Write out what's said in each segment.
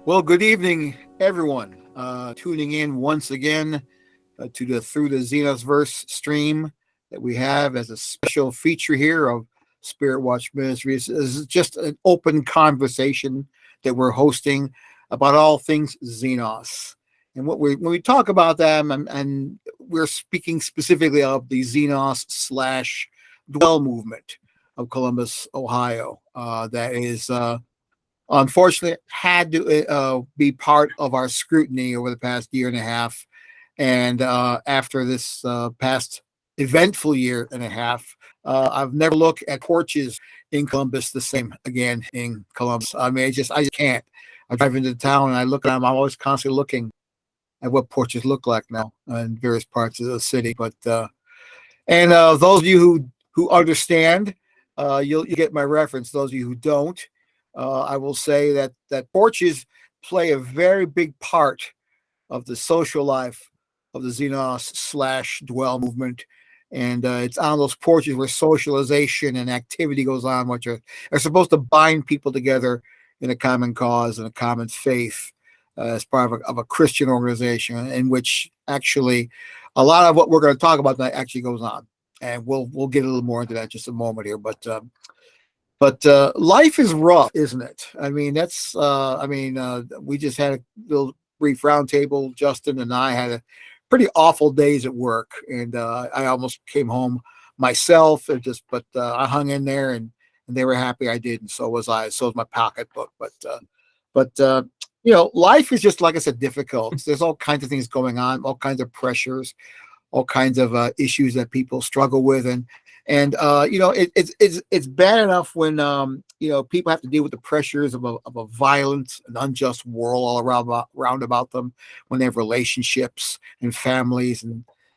Well, good evening, everyone. Tuning in once again to the Through the Xenosverse stream that we have as a special feature here of Spirit Watch Ministries. This is just an open conversation that we're hosting about all things Xenos. And when we talk about them, and we're speaking specifically of the Xenos slash dwell movement of Columbus, Ohio, that is unfortunately had to be part of our scrutiny over the past year and a half. And after this past eventful year and a half, I've never looked at porches in Columbus the same again in Columbus. I mean, I just can't. I drive into town and I look at them. I'm always constantly looking at what porches look like now in various parts of the city. But those of you who understand, you get my reference. Those of you who don't, I will say that porches play a very big part of the social life of the Xenos slash dwell movement. And it's on those porches where socialization and activity goes on, which are supposed to bind people together in a common cause and a common faith as part of a Christian organization, in which actually a lot of what we're going to talk about tonight actually goes on. And we'll get a little more into that in just a moment here. But life is rough, isn't it? I mean, we just had a little brief roundtable. Justin and I had a pretty awful days at work, and I almost came home myself. But I hung in there, and they were happy I did, and so was I. So was my pocketbook. But life is just, like I said, difficult. There's all kinds of things going on, all kinds of pressures, all kinds of issues that people struggle with, and it's bad enough when people have to deal with the pressures of a violent and unjust world all around about them, when they have relationships and families,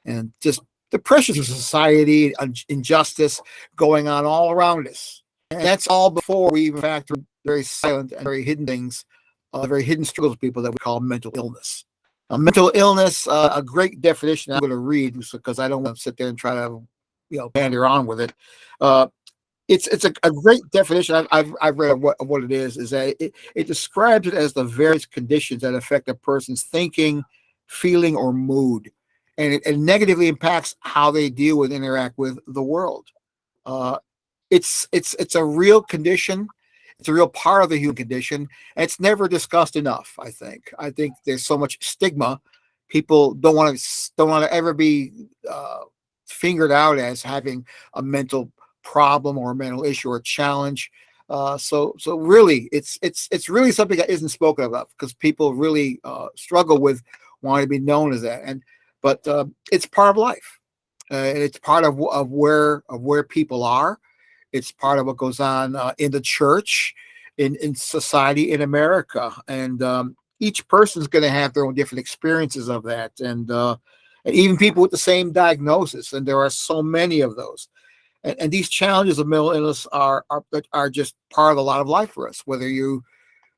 and just the pressures of society, injustice going on all around us. And that's all before we even factor very silent and very hidden things, very hidden struggles of people that we call mental illness. Mental illness, a great definition I'm going to read because I don't want to sit there and try to pander on with it. Uh, it's a great definition I've read of what it is that it describes it as the various conditions that affect a person's thinking, feeling, or mood, and it negatively impacts how they deal with interact with the world. Uh, it's a real condition. It's a real part of the human condition, and it's never discussed enough. I think there's so much stigma. People don't want to ever be fingered out as having a mental problem or a mental issue or a challenge. So really, it's really something that isn't spoken about because people really struggle with wanting to be known as that. But it's part of life, and it's part of where people are. It's part of what goes on in the church, in society, in America, and each person's going to have their own different experiences of that, and even people with the same diagnosis, and there are so many of those. And these challenges of mental illness are just part of a lot of life for us. Whether you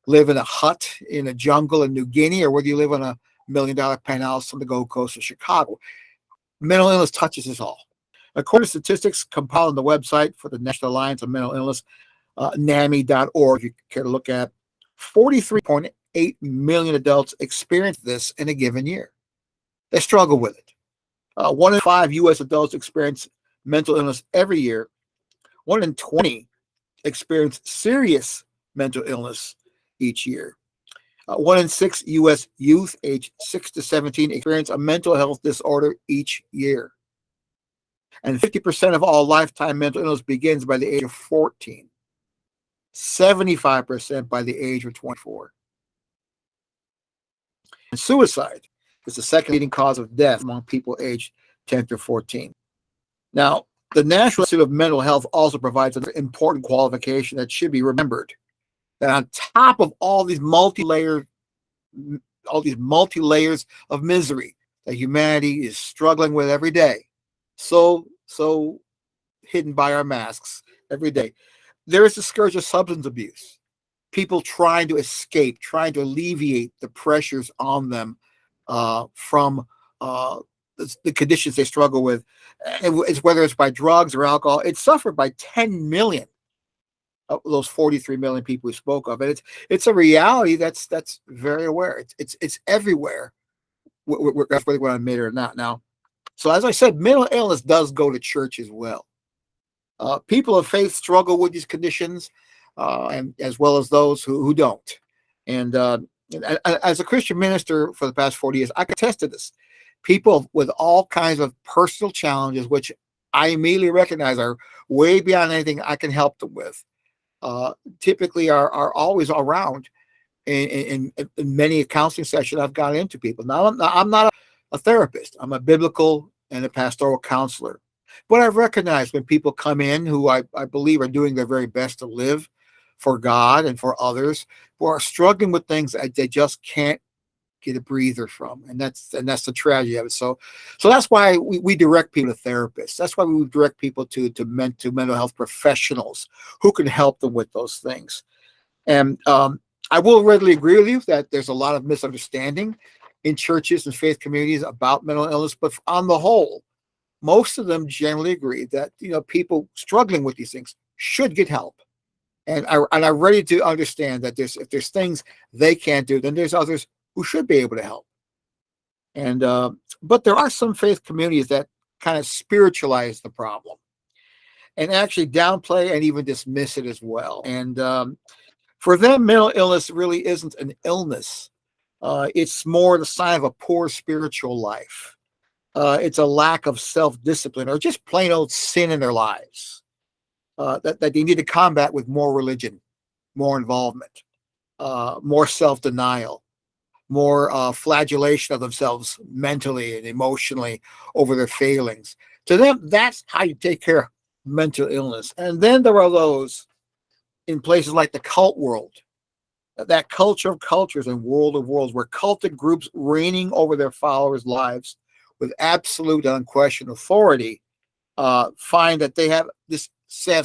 live in a hut in a jungle in New Guinea, or whether you live in a $1 million penthouse on the Gold Coast of Chicago, mental illness touches us all. According to statistics compiled on the website for the National Alliance of Mental Illness, NAMI.org, you care to look at, 43.8 million adults experience this in a given year. They struggle with it. 1 in 5 U.S. adults experience mental illness every year. 1 in 20 experience serious mental illness each year. 1 in 6 U.S. youth aged 6 to 17 experience a mental health disorder each year. And 50% of all lifetime mental illness begins by the age of 14. 75% by the age of 24. And suicide is the second leading cause of death among people aged 10 to 14. Now, the National Institute of Mental Health also provides an important qualification that should be remembered. That on top of all these multi-layers of misery that humanity is struggling with every day, so hidden by our masks every day, there is the scourge of substance abuse. People trying to escape, trying to alleviate the pressures on them from the conditions they struggle with. It's whether it's by drugs or alcohol. It's suffered by 10 million those 43 million people we spoke of. And it's a reality that's very aware. It's everywhere, whether we want to admit it or not. Now, so as I said, mental illness does go to church as well. People of faith struggle with these conditions, and as well as those who don't. And as a Christian minister for the past 40 years, I can attest to this. People with all kinds of personal challenges, which I immediately recognize are way beyond anything I can help them with, uh, typically are always around in many counseling sessions I've gone into people. Now, I'm not a therapist. I'm a biblical and a pastoral counselor. But I've recognized when people come in who I believe are doing their very best to live for God and for others, who are struggling with things that they just can't get a breather from, and that's the tragedy of it. So that's why we direct people to therapists. That's why we direct people to mental health professionals who can help them with those things. And I will readily agree with you that there's a lot of misunderstanding in churches and faith communities about mental illness, but on the whole, most of them generally agree that people struggling with these things should get help. And I'm ready to understand that if there's things they can't do, then there's others who should be able to help. And but there are some faith communities that kind of spiritualize the problem and actually downplay and even dismiss it as well. And for them, mental illness really isn't an illness. It's more the sign of a poor spiritual life. It's a lack of self-discipline or just plain old sin in their lives that they need to combat with more religion, more involvement, more self-denial, more flagellation of themselves mentally and emotionally over their failings. To them, that's how you take care of mental illness. And then there are those in places like the cult world, that culture of cultures and world of worlds, where cultic groups reigning over their followers' lives with absolute and unquestioned authority find that they have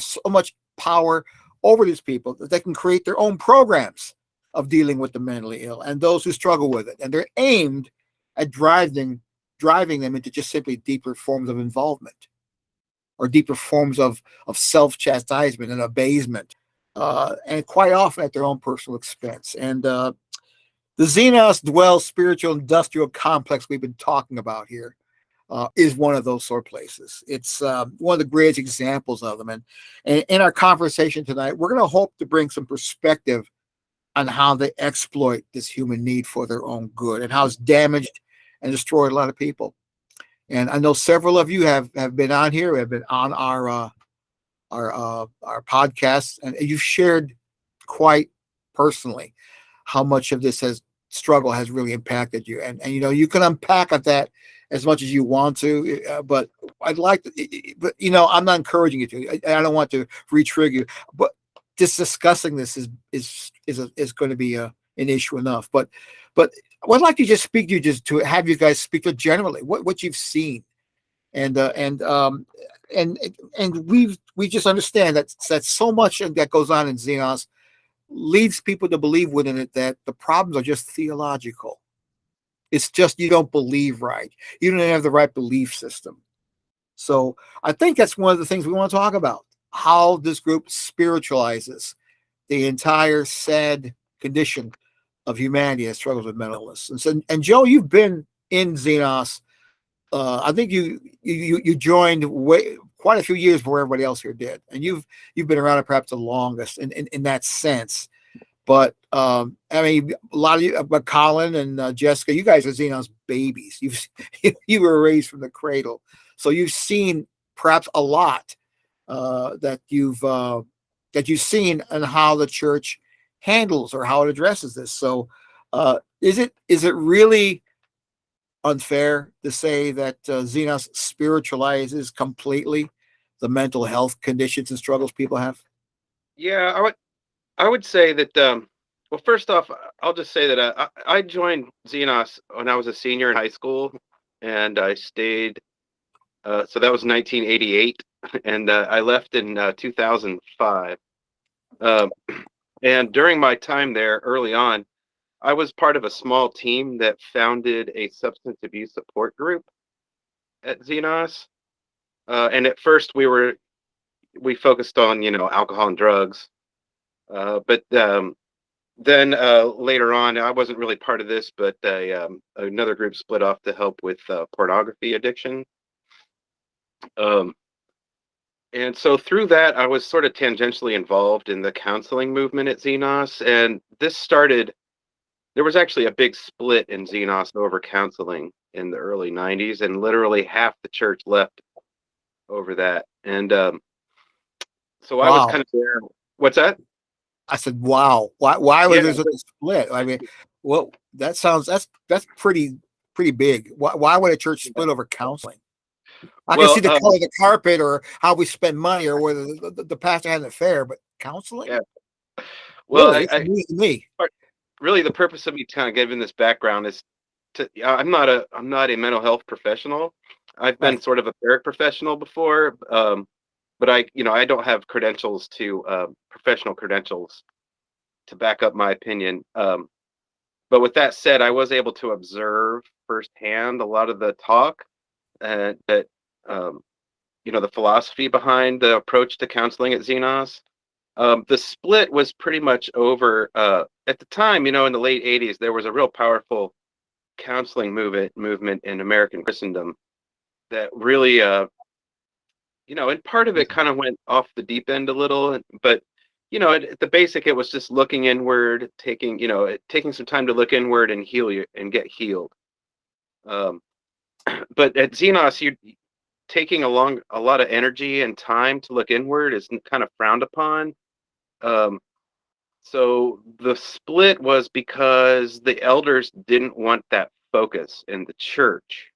so much power over these people that they can create their own programs of dealing with the mentally ill and those who struggle with it. And they're aimed at driving them into just simply deeper forms of involvement or deeper forms of self-chastisement and abasement, and quite often at their own personal expense. And the Xenos dwell spiritual industrial complex we've been talking about here is one of those sort of places. It's one of the greatest examples of them. And in our conversation tonight, we're going to hope to bring some perspective on how they exploit this human need for their own good and how it's damaged and destroyed a lot of people. And I know several of you have been on here, have been on our podcast, and you've shared quite personally how much of this struggle has really impacted you. And you can unpack at that as much as you want to, but I'd like to, but I'm not encouraging you to. I don't want to re-trigger you, but just discussing this is going to be an issue enough. But I'd like to just speak to you, just to have you guys speak to generally what you've seen, and we just understand that so much that goes on in Xenos leads people to believe within it that the problems are just theological. It's just you don't believe right. You don't have the right belief system. So I think that's one of the things we want to talk about, how this group spiritualizes the entire sad condition of humanity that struggles with mental illness. And Joe, you've been in Xenos. I think you joined quite a few years before everybody else here did, and you've been around it perhaps the longest in that sense. But I mean, a lot of you, but Colin and Jessica, you guys are Xenos babies. You were raised from the cradle, so you've seen perhaps a lot that you've seen and how the church handles or how it addresses this. So, is it really unfair to say that Xenos spiritualizes completely the mental health conditions and struggles people have? Yeah, I would say that. Well, first off, I'll just say that I joined Xenos when I was a senior in high school, and I stayed. So that was 1988, and I left in 2005. Um, and during my time there, early on, I was part of a small team that founded a substance abuse support group at Xenos. And at first, we focused on alcohol and drugs. But then later on, I wasn't really part of this, but another group split off to help with pornography addiction. Um, and so through that, I was sort of tangentially involved in the counseling movement at Xenos. And this started, there was actually a big split in Xenos over counseling in the early 90s, and literally half the church left over that. And so I was Wow. kind of there. What's that? I said, wow. Why was Yeah. there such a split? I mean, well, that's pretty big. Why would a church split over counseling? I can see Well, the color of the carpet or how we spend money or whether the pastor had an affair, but counseling? yeah. Well, Really? It's news to me. really the purpose of me kind of giving this background is to I'm not a mental health professional. I've been Right. sort of a paraprofessional before, but I don't have credentials to professional credentials to back up my opinion. But with that said, I was able to observe firsthand a lot of the talk that um, the philosophy behind the approach to counseling at Xenos. The split was pretty much over at the time. In the late '80s, there was a real powerful counseling movement in American Christendom that really, and part of it kind of went off the deep end a little, but at the basic, it was just looking inward, taking some time to look inward and heal you and get healed. Um, but at Xenos, you taking a lot of energy and time to look inward is kind of frowned upon. Um, so the split was because the elders didn't want that focus in the church.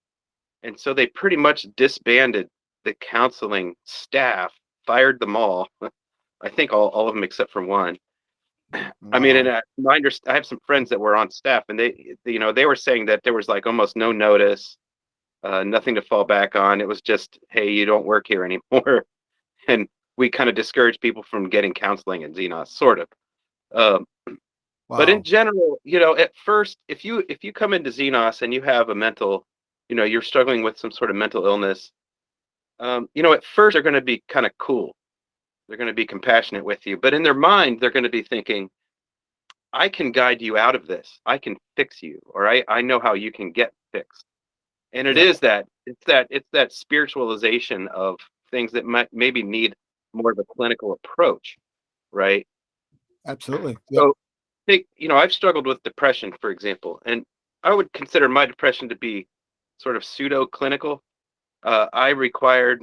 And so they pretty much disbanded the counseling staff, fired them all. I think all of them except for one. I mean, and Wow. I have some friends that were on staff, and they were saying that there was like almost no notice, nothing to fall back on. It was just, hey, you don't work here anymore, and we kind of discourage people from getting counseling in Xenos, sort of. Um, but in Wow. general, at first, if you come into Xenos and you have a mental, you're struggling with some sort of mental illness, at first they're going to be kind of cool. They're going to be compassionate with you, but in their mind, they're going to be thinking, I can guide you out of this. I can fix you, or I know how you can get fixed. And it Yeah, is that it's that spiritualization of things that might maybe need more of a clinical approach, right? absolutely. Yep. So I've struggled with depression, for example, and I would consider my depression to be sort of pseudo clinical. I required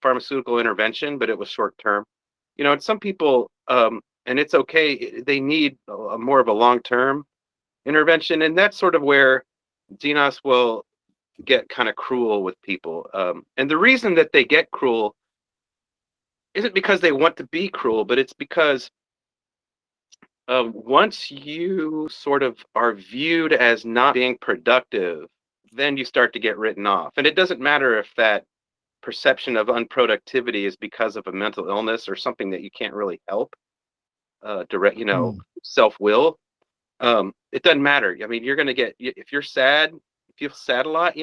pharmaceutical intervention, but it was short term. And some people, and it's okay, they need more of a long term intervention, and that's sort of where Xenos will get kind of cruel with people. And the reason that they get cruel isn't because they want to be cruel, but it's because once you sort of are viewed as not being productive, then you start to get written off. And it doesn't matter if that perception of unproductivity is because of a mental illness or something that you can't really help, direct, Mm. self-will. It doesn't matter. I mean, you're going to if you're sad, if you feel sad a lot,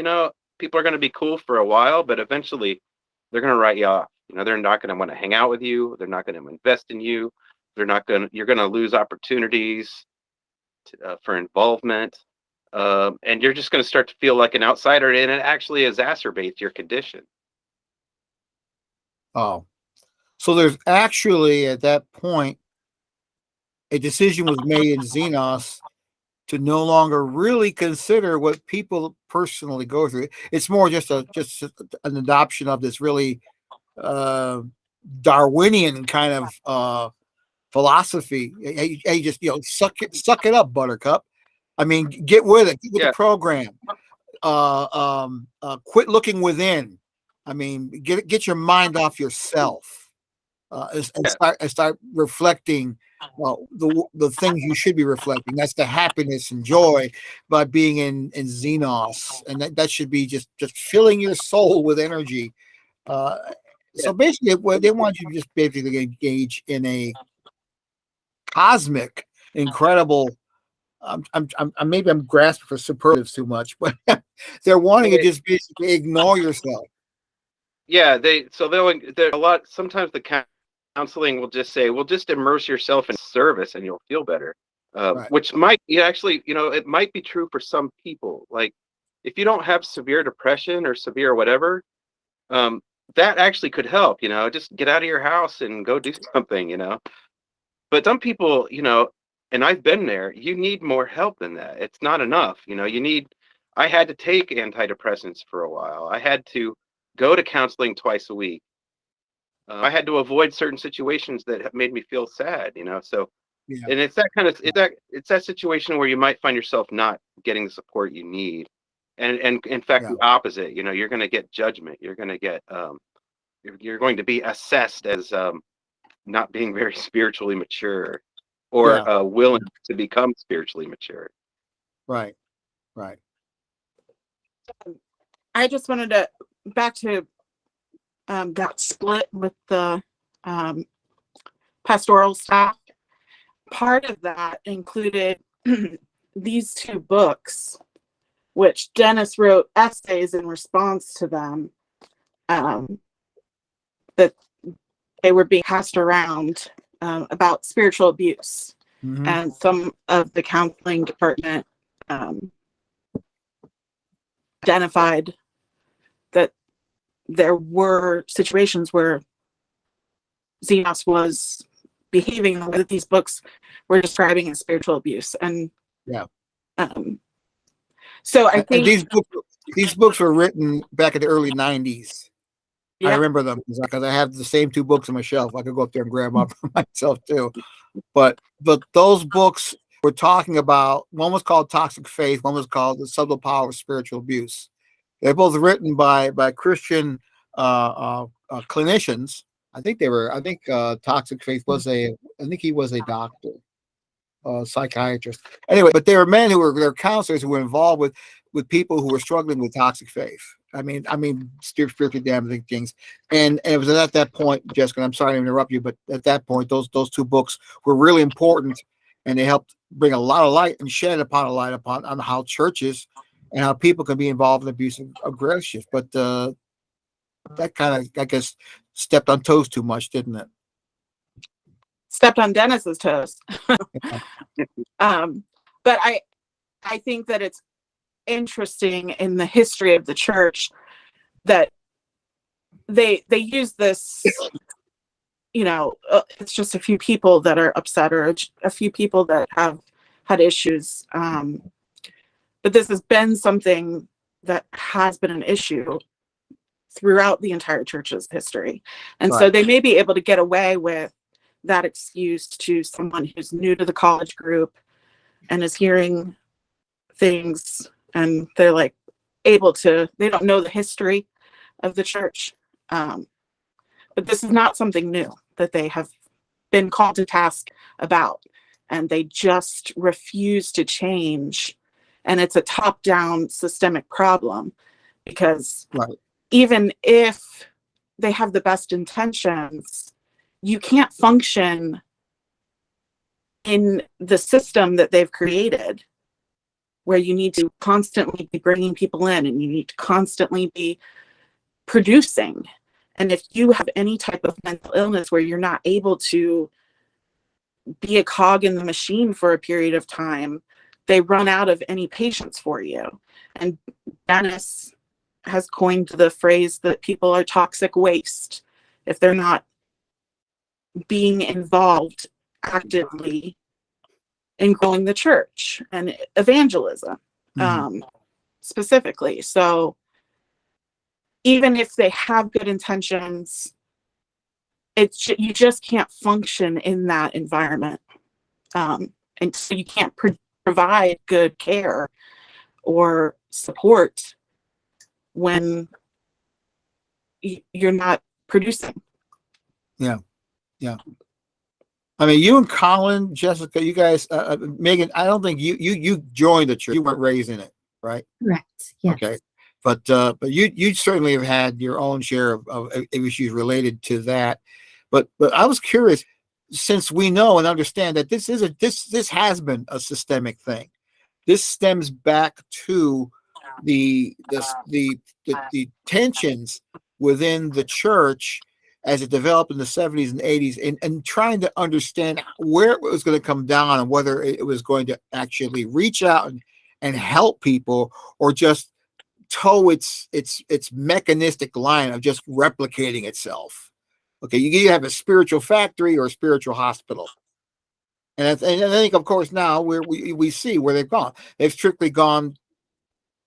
people are going to be cool for a while, but eventually they're going to write you off. They're not going to want to hang out with you. They're not going to invest in you. You're going to lose opportunities for involvement. And you're just going to start to feel like an outsider, and it actually exacerbates your condition. Oh, so there's actually at that point a decision was made in Xenos to no longer really consider what people personally go through. It's more an adoption of this really uh, Darwinian kind of philosophy. Hey, just suck it up, Buttercup. I mean, get with it. Get with the Yeah. program. Quit looking within. I mean, get your mind off yourself. Yeah. And start reflecting the things you should be reflecting. That's the happiness and joy by being in Xenos, and that should be just filling your soul with energy. Uh, Yeah. so basically, what they want you to just basically engage in a cosmic, incredible. Maybe I'm grasping for superlatives too much, but they're wanting to just basically ignore yourself. Yeah, they'll a lot sometimes the counseling will just say, well, just immerse yourself in service and you'll feel better. Right. Which might actually, it might be true for some people. Like if you don't have severe depression or severe whatever, um, that actually could help, just get out of your house and go do something, But some people, and I've been there, you need more help than that. It's not enough. I had to take antidepressants for a while. I had to go to counseling twice a week. I had to avoid certain situations that have made me feel sad, So, Yeah. and it's it's that situation where you might find yourself not getting the support you need, and in fact, Yeah. the opposite. You're going to get judgment. You're going to get you're going to be assessed as not being very spiritually mature, or Yeah. willing to become spiritually mature. Right. Right. I just wanted to back to that split with the um, pastoral staff. Part of that included these two books, which Dennis wrote essays in response to them, that they were being passed around about spiritual abuse. Mm-hmm. And some of the counseling department identified that there were situations where Xenos was behaving the way that these books were describing as spiritual abuse. And Yeah. So I think these books were written back in the early 90s. I yeah, remember them because I have the same two books on my shelf. I could go up there and grab them up for myself too. But those books were talking about, one was called Toxic Faith, one was called The Subtle Power of Spiritual Abuse. They're both written by Christian clinicians. I think Toxic Faith was I think he was a doctor, psychiatrist. Anyway, but they were men who were counselors who were involved with people who were struggling with toxic faith. I mean, spiritually damaging things. And it was at that point, Jessica, I'm sorry to interrupt you, but at that point, those two books were really important, and they helped bring a lot of light and shed upon on how churches and how people can be involved in abusive aggression. But that kind of, I guess, stepped on toes too much, didn't it? stepped on Dennis's toes. But I think that it's interesting in the history of the church that they use this, it's just a few people that are upset, or a few people that have had issues, but this has been something that has been an issue throughout the entire church's history. And so Right. they may be able to get away with that excuse to someone who's new to the college group and is hearing things, and they're like they don't know the history of the church. But this is not something new that they have been called to task about, and they just refuse to change. And it's a top-down systemic problem, because Right. even if they have the best intentions, you can't function in the system that they've created, where you need to constantly be bringing people in and you need to constantly be producing. And if you have any type of mental illness where you're not able to be a cog in the machine for a period of time, they run out of any patience for you. And Dennis has coined the phrase that people are toxic waste if they're not being involved actively in growing the church and evangelism, specifically. So even if they have good intentions, you just can't function in that environment, and so you can't provide good care or support when you're not producing. Yeah. I mean, you and Colin, Jessica, you guys, Megan, I don't think you joined the church. You weren't raised in it, right? Correct. Yes. Okay. But you certainly have had your own share of issues related to that. But I was curious, since we know and understand that this has been a systemic thing. This stems back to the tensions within the church as it developed in the 70s and 80s, and trying to understand where it was going to come down and whether it was going to actually reach out and help people, or just toe its mechanistic line of just replicating itself. Okay, you have a spiritual factory or a spiritual hospital. And I think, of course, now we see where they've gone. They've strictly gone,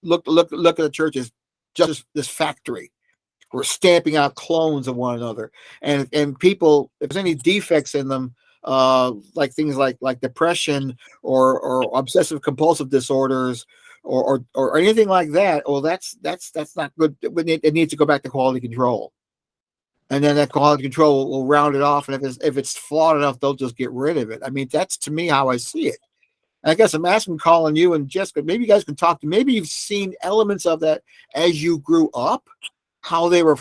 look at the church as just this factory. We're stamping out clones of one another, and people, if there's any defects in them, like things like depression or obsessive compulsive disorders or anything like that, well, that's not good. It needs to go back to quality control, and then that quality control will round it off. And if it's flawed enough, they'll just get rid of it. I mean, that's to me how I see it. And I guess I'm asking, Colin, you and Jessica, maybe you guys can talk to. Maybe you've seen elements of that as you grew up, how they were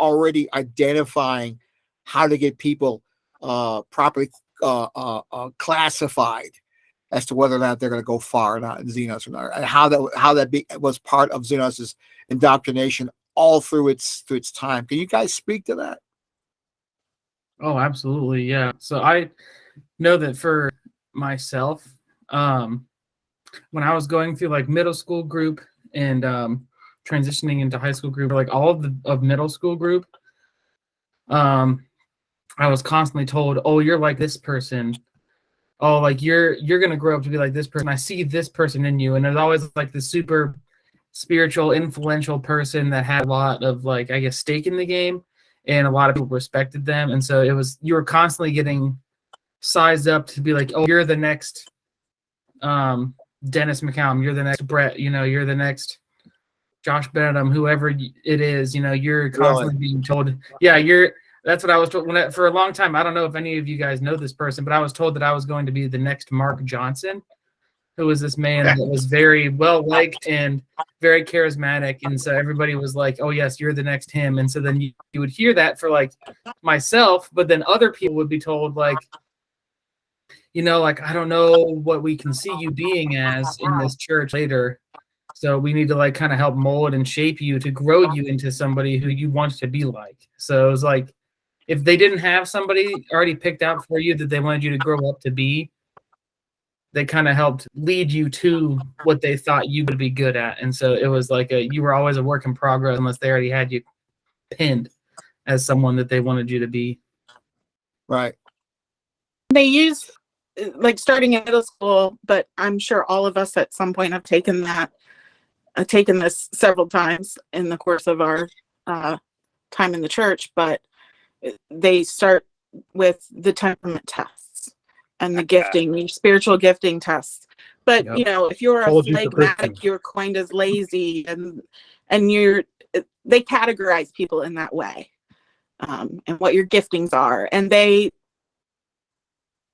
already identifying how to get people properly classified as to whether or not they're going to go far or not in Xenos or not, and how that was part of Xenos's indoctrination all through its time. Can you guys speak to that? Oh, absolutely, yeah. So I know that for myself, when I was going through like middle school group and transitioning into high school group, like all of middle school group, I was constantly told, "Oh, you're like this person. Oh, like you're gonna grow up to be like this person. I see this person in you." And there's always like this super spiritual, influential person that had a lot of, like, I guess, stake in the game, and a lot of people respected them. And so you were constantly getting sized up to be like, "Oh, you're the next Dennis McCallum. You're the next Brett. You're the next Josh Benham, whoever it is." You're constantly being told, "Yeah, you're." That's what I was told for a long time. I don't know if any of you guys know this person, but I was told that I was going to be the next Mark Johnson, who was this man that was very well liked and very charismatic. And so everybody was like, "Oh yes, you're the next him." And so then you would hear that for like myself, but then other people would be told like, like, "I don't know what we can see you being as in this church later. So we need to like kind of help mold and shape you to grow you into somebody who you want to be like." So it was like, if they didn't have somebody already picked out for you that they wanted you to grow up to be, they kind of helped lead you to what they thought you would be good at. And so it was like you were always a work in progress unless they already had you pinned as someone that they wanted you to be. Right. They use, like, starting in middle school, but I'm sure all of us at some point have taken this several times in the course of our time in the church, but they start with the temperament tests and the gifting, your spiritual gifting tests. But if you're a phlegmatic, you're coined as lazy, and they categorize people in that way, and what your giftings are, and they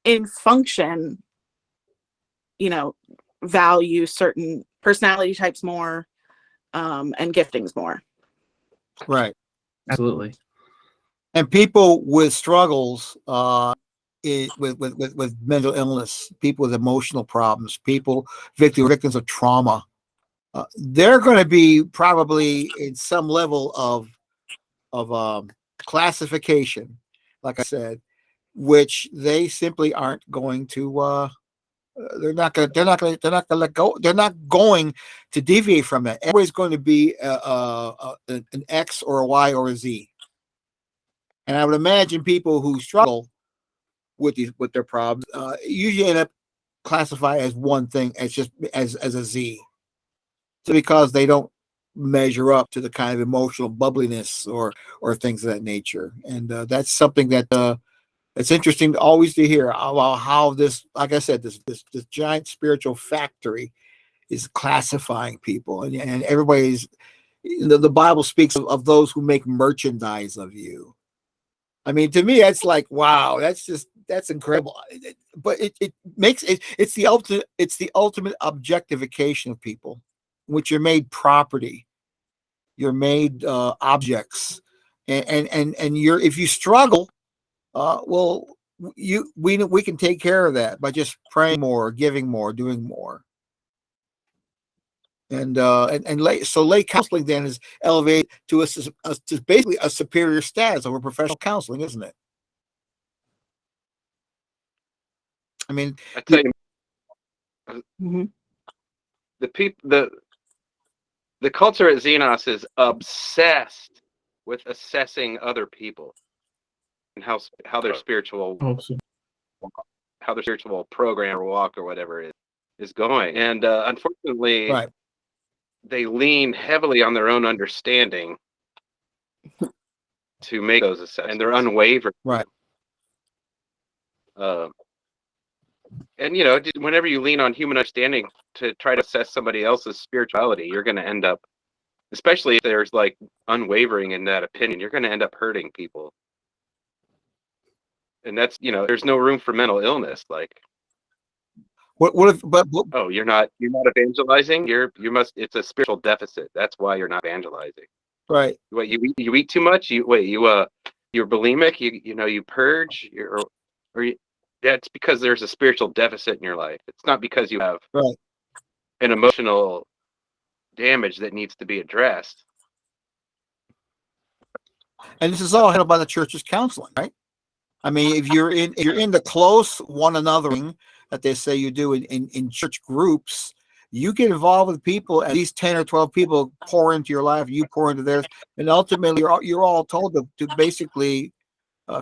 in function value certain personality types more, and giftings more. Right. Absolutely. And people with struggles, with mental illness, people with emotional problems, people victims of trauma, they're going to be probably in some level of classification, like I said, which they simply aren't going to. They're not going to let go. They're not going to deviate from that. Everybody's going to be an X or a Y or a Z. And I would imagine people who struggle with their problems usually end up classified as one thing, as just as a Z. So because they don't measure up to the kind of emotional bubbliness or things of that nature. And that's something that it's interesting always to hear about how this, like I said, this giant spiritual factory is classifying people, and everybody's. The Bible speaks of those who make merchandise of you. I mean, to me, that's like, wow, that's incredible. But it makes it's the ultimate objectification of people, in which you're made property, you're made objects, and you're, if you struggle, well, we can take care of that by just praying more, giving more, doing more. So lay counseling then is elevated to to basically a superior status over professional counseling, isn't it? I mean, I tell you, Mm-hmm. the culture at Xenos is obsessed with assessing other people and how their spiritual program or walk or whatever is going. And unfortunately, right. they lean heavily on their own understanding to make those assessments, and they're unwavering. Right. And whenever you lean on human understanding to try to assess somebody else's spirituality, you're going to end up, especially if there's like unwavering in that opinion, you're going to end up hurting people. And that's, there's no room for mental illness. Like, What if, oh, you're not evangelizing. It's a spiritual deficit. That's why you're not evangelizing. right. What, you eat too much? You're bulimic. You purge. That's because there's a spiritual deficit in your life. It's not because you have Right. an emotional damage that needs to be addressed. And this is all handled by the church's counseling, right? I mean, if you're in the close one another that they say you do in church groups, you get involved with people, and these 10 or 12 people pour into your life, you pour into theirs, and ultimately you're all told to basically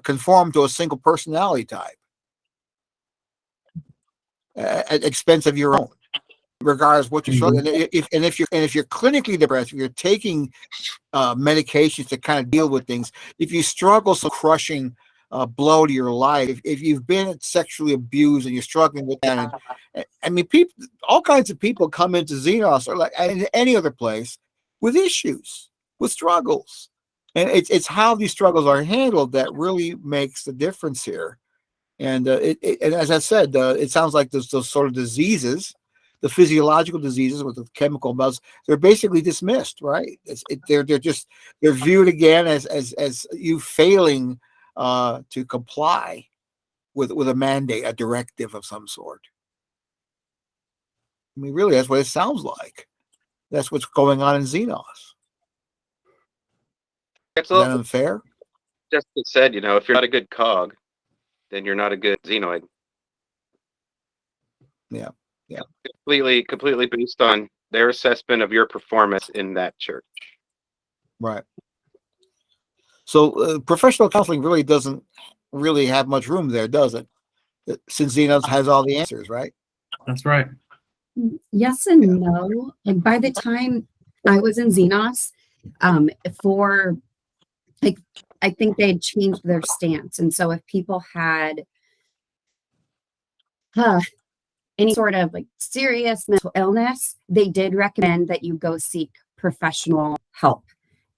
conform to a single personality type at expense of your own, regardless of what you're struggling. And if you're clinically depressed, if you're taking medications to kind of deal with things, if you struggle some crushing blow to your life, if you've been sexually abused and you're struggling with that, and I mean, all kinds of people come into Xenos or like in any other place with issues, with struggles, and it's how these struggles are handled that really makes the difference here. And and as I said, it sounds like those sort of diseases, the physiological diseases with the chemical amounts, they're basically dismissed, right? They're viewed again as you failing to comply with a mandate, a directive of some sort. I mean, really, that's what it sounds like. That's what's going on in Xenos. Is that unfair? Just said, if you're not a good cog, then you're not a good xenoid. Yeah. Completely based on their assessment of your performance in that church. Right. So professional counseling really doesn't really have much room there, does it? Since Xenos has all the answers, right? That's right. Yes and no. Like by the time I was in Xenos, for like I think they had changed their stance, and so if people had any sort of like serious mental illness, they did recommend that you go seek professional help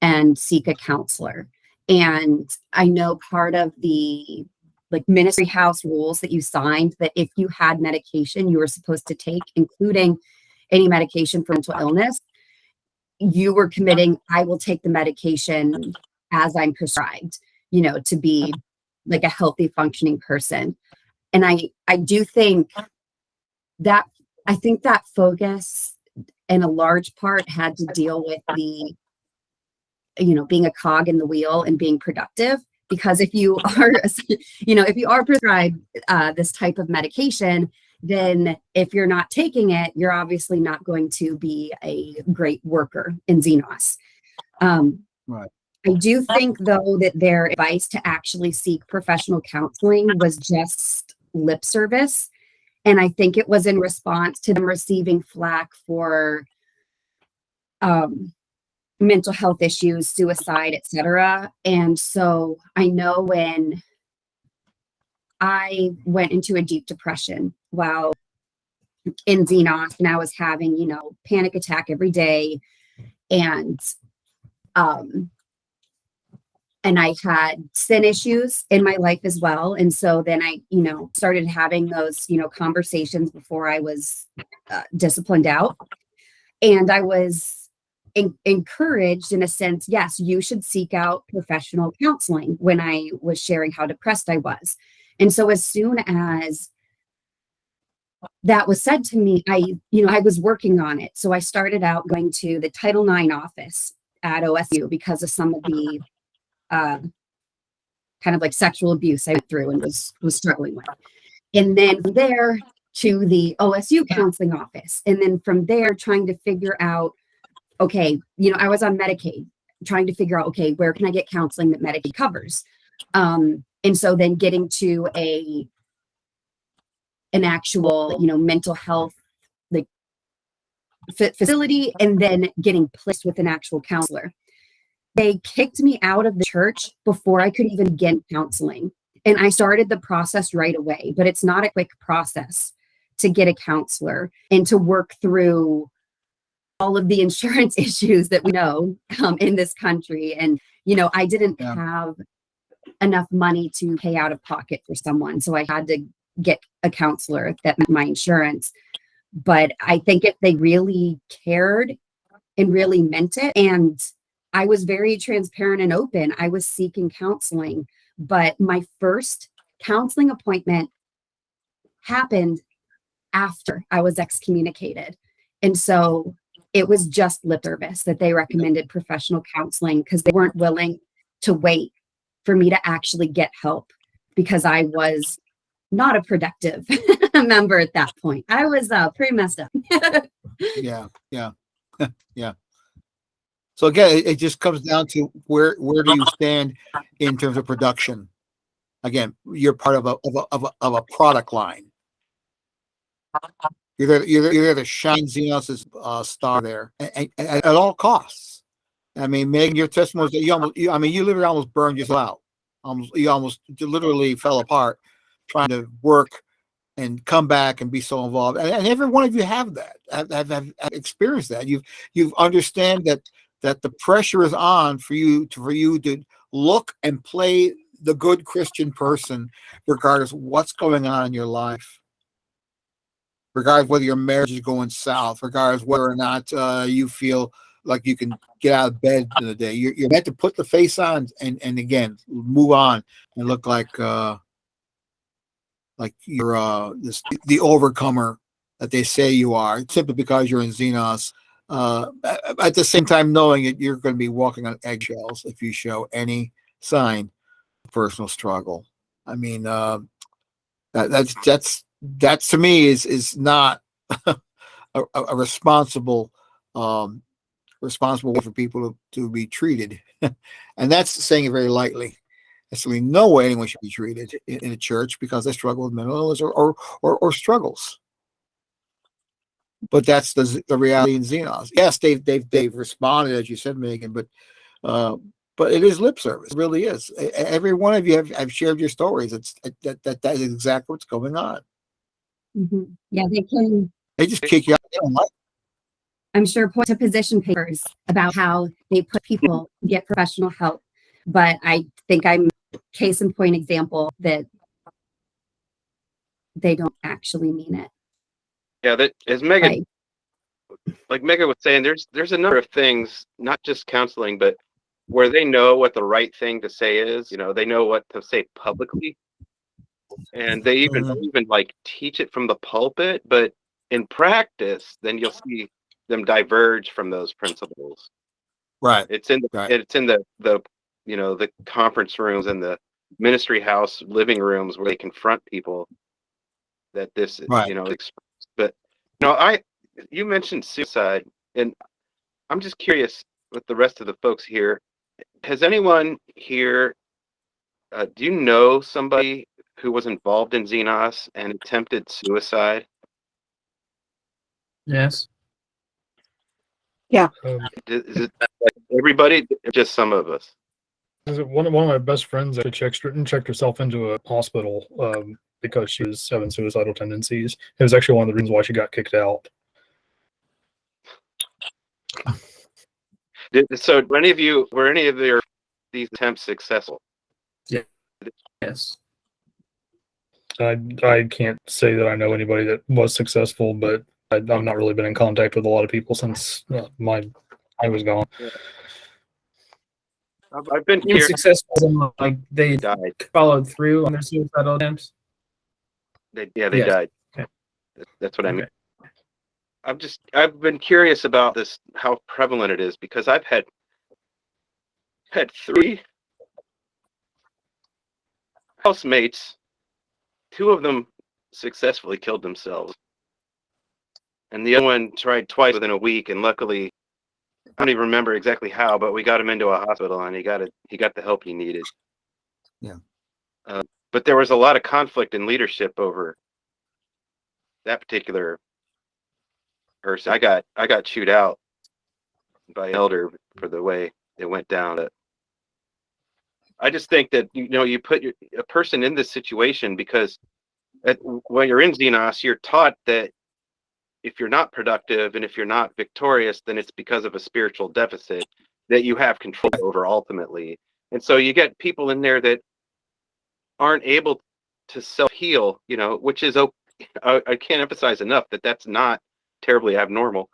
and seek a counselor. And I know part of the like ministry house rules that you signed that if you had medication you were supposed to take, including any medication for mental illness, you were committing, I will take the medication as I'm prescribed, to be like a healthy functioning person. And I do think that that focus in a large part had to deal with the, being a cog in the wheel and being productive. Because if you are, if you are prescribed this type of medication, then if you're not taking it, you're obviously not going to be a great worker in Xenos. Right. I do think, though, that their advice to actually seek professional counseling was just lip service. And I think it was in response to them receiving flack for mental health issues, suicide, etc. And so I know when I went into a deep depression while in Xenos, and I was having, panic attack every day, and I had sin issues in my life as well. And so then I, started having those, conversations before I was disciplined out. And I was encouraged in a sense, yes, you should seek out professional counseling when I was sharing how depressed I was. And so as soon as that was said to me, I was working on it. So I started out going to the Title IX office at OSU because of some of the kind of like sexual abuse I went through and was struggling with. And then from there to the OSU counseling office. And then from there, trying to figure out, okay, I was on Medicaid, trying to figure out, okay, where can I get counseling that Medicaid covers? And so then getting to an actual, mental health like facility, and then getting placed with an actual counselor. They kicked me out of the church before I could even begin counseling. And I started the process right away, but it's not a quick process to get a counselor and to work through all of the insurance issues that we know in this country. And, I didn't have enough money to pay out of pocket for someone. So I had to get a counselor that met my insurance. But I think if they really cared and really meant it, and I was very transparent and open, I was seeking counseling. But my first counseling appointment happened after I was excommunicated. And so it was just lip service that they recommended professional counseling, because they weren't willing to wait for me to actually get help, because I was not a productive member at that point. I was pretty messed up. Yeah. So again, it just comes down to where do you stand in terms of production? Again, you're part of a product line. You're there to shine Xenos' star there at all costs. I mean, Megan, your testimony is that you literally almost burned yourself out. You almost literally fell apart trying to work and come back and be so involved. And every one of you have that. Have experienced that. You've understand that the pressure is on for you to look and play the good Christian person, regardless of what's going on in your life, regardless whether your marriage is going south, regardless whether or not you feel like you can get out of bed in the day. You're meant to put the face on and again move on and look like you're the overcomer that they say you are, simply because you're in Xenos. At the same time, knowing that you're going to be walking on eggshells if you show any sign of personal struggle. I mean, that's to me is not a responsible way for people to be treated, and that's saying it very lightly. There's really no way anyone should be treated in a church because they struggle with mental illness or struggles. But that's the reality in Xenos. Yes, they've responded, as you said, Megan, but it is lip service. It really is. Every one of you have shared your stories. That is exactly what's going on. Mm-hmm. Yeah, They just kick you out. They don't like. I'm sure, point to position papers about how they put people to get professional help. But I think I'm case in point example that they don't actually mean it. Yeah, that as Megan, like Megan was saying, there's a number of things, not just counseling, but where they know what the right thing to say is. They know what to say publicly, and they even like teach it from the pulpit. But in practice, then you'll see them diverge from those principles. Right. It's in the conference rooms and the ministry house living rooms where they confront people that this right. But you mentioned suicide, and I'm just curious with the rest of the folks here. Has anyone here? Do you know somebody who was involved in Xenos and attempted suicide? Yes. Yeah. Is it like everybody, or just some of us? One of my best friends actually checked herself into a hospital because she was having suicidal tendencies. It was actually one of the reasons why she got kicked out. So, were any of these attempts successful? Yes. I can't say that I know anybody that was successful, but I've not really been in contact with a lot of people since I was gone. Yeah. I've been Even successful, like they died. followed through on their suicidal attempts. They died. Okay. That's what I mean. I've been curious about this, how prevalent it is, because I've had 3 housemates. 2 of them successfully killed themselves, and the other one tried twice within a week. And luckily, I don't even remember exactly how, but we got him into a hospital, and he got the help he needed. Yeah. But there was a lot of conflict in leadership over that particular person. I got chewed out by an elder for the way it went down. I just think that you put a person in this situation because when you're in Xenos, you're taught that if you're not productive and if you're not victorious, then it's because of a spiritual deficit that you have control over ultimately. And so you get people in there that aren't able to self-heal, which is, I can't emphasize enough that that's not terribly abnormal.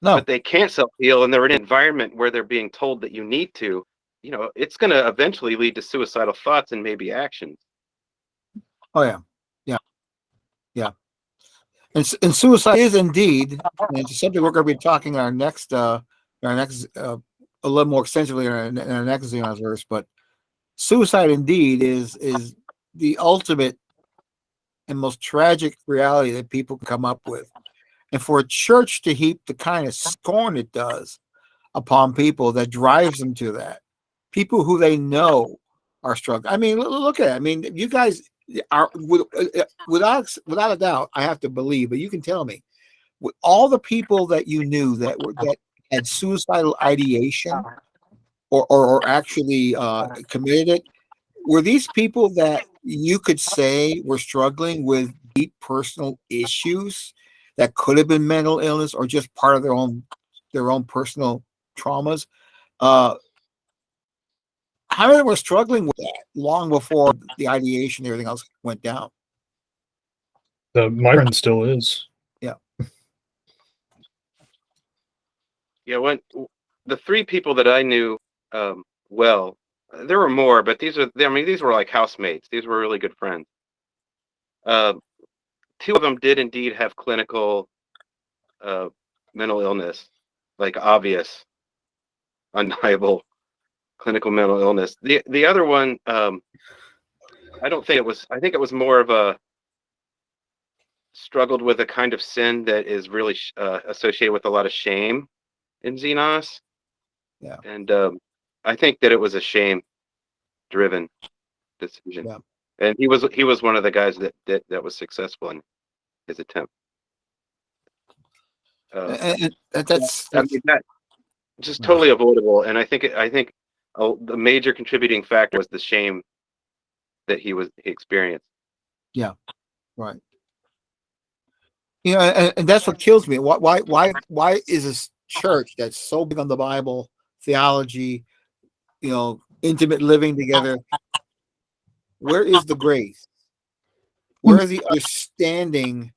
No. But they can't self-heal, and they're in an environment where they're being told that you need to. It's going to eventually lead to suicidal thoughts and maybe actions. Oh yeah, yeah, yeah. And suicide is indeed, and it's something we're going to be talking in our next a little more extensively in our next Xenosverse. But suicide indeed is the ultimate and most tragic reality that people can come up with. And for a church to heap the kind of scorn it does upon people, that drives them to that. People who they know are struggling. I mean, look at it. I mean, you guys are without a doubt, I have to believe, but you can tell me, with all the people that you knew that had suicidal ideation or actually committed it, were these people that you could say were struggling with deep personal issues that could have been mental illness or just part of their own personal traumas? How many were struggling with that long before the ideation and everything else went down? My friend still is. Yeah. Yeah, when the 3 people that I knew well, there were more, but these were like housemates. These were really good friends. 2 of them did indeed have clinical mental illness, like obvious, undeniable clinical mental illness. The other one, I don't think it was. I think it was more of a struggled with a kind of sin that is really associated with a lot of shame in Xenos. Yeah. And I think that it was a shame-driven decision. Yeah. And he was one of the guys that was successful in his attempt. And that's I mean, that just totally avoidable. And I think the major contributing factor was the shame that he experienced. Yeah, right. And that's what kills me. Why is this church that's so big on the Bible, theology, intimate living together? Where is the grace? Where is the understanding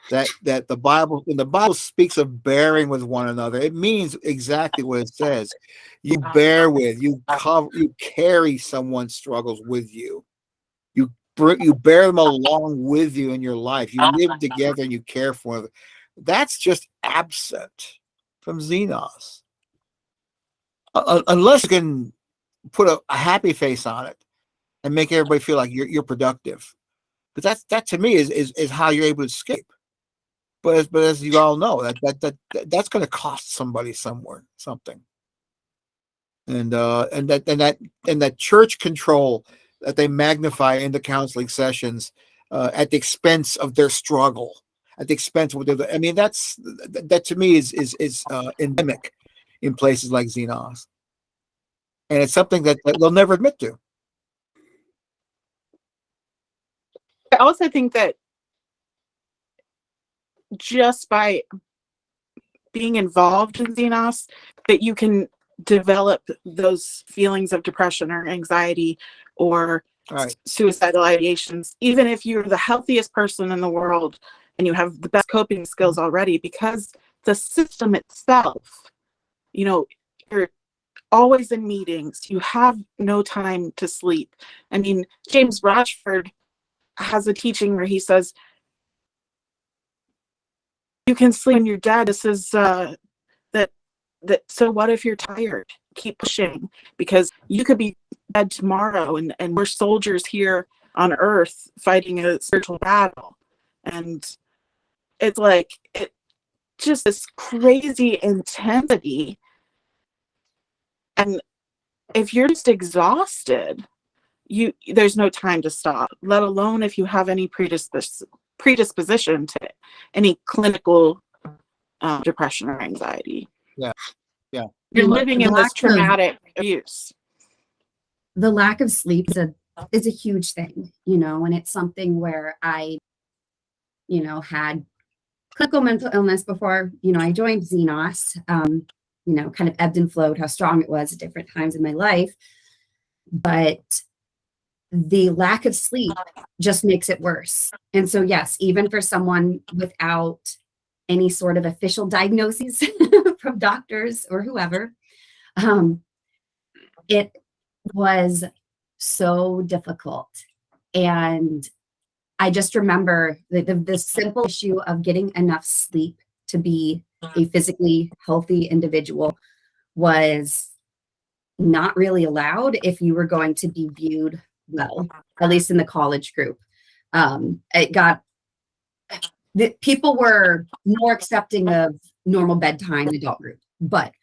that the Bible, when the Bible speaks of bearing with one another, it means exactly what it says. You bear with, you carry someone's struggles with you. You bear them along with you in your life. You live together and you care for them. That's just absent from Xenos. Unless you can put a happy face on it and make everybody feel like you're productive. But that to me is how you're able to escape. But as you all know, that's going to cost somebody somewhere something. And that church control that they magnify in the counseling sessions at the expense of their struggle, at the expense of what they're. I mean, that to me is endemic in places like Xenos, and it's something that they'll never admit to. I also think that just by being involved in Xenos, that you can develop those feelings of depression or anxiety or suicidal ideations, even if you're the healthiest person in the world and you have the best coping skills already, because the system itself, you're always in meetings, you have no time to sleep. I mean, James Rochford has a teaching where he says, you can sleep when you're dead. This is that so what if you're tired? Keep pushing, because you could be dead tomorrow, and we're soldiers here on earth fighting a spiritual battle. And it's like just this crazy intensity. And if you're just exhausted, there's no time to stop, let alone if you have any predisposition to any clinical depression or anxiety. Yeah. You're living in this Lack of- traumatic abuse. The lack of sleep is a huge thing, and it's something where I, had clinical mental illness before, I joined Xenos, kind of ebbed and flowed how strong it was at different times in my life. But the lack of sleep just makes it worse. And so, yes, even for someone without any sort of official diagnoses from doctors or whoever, it was so difficult. And I just remember the simple issue of getting enough sleep to be a physically healthy individual was not really allowed if you were going to be viewed well, at least in the college group. People were more accepting of normal bedtime in adult group, but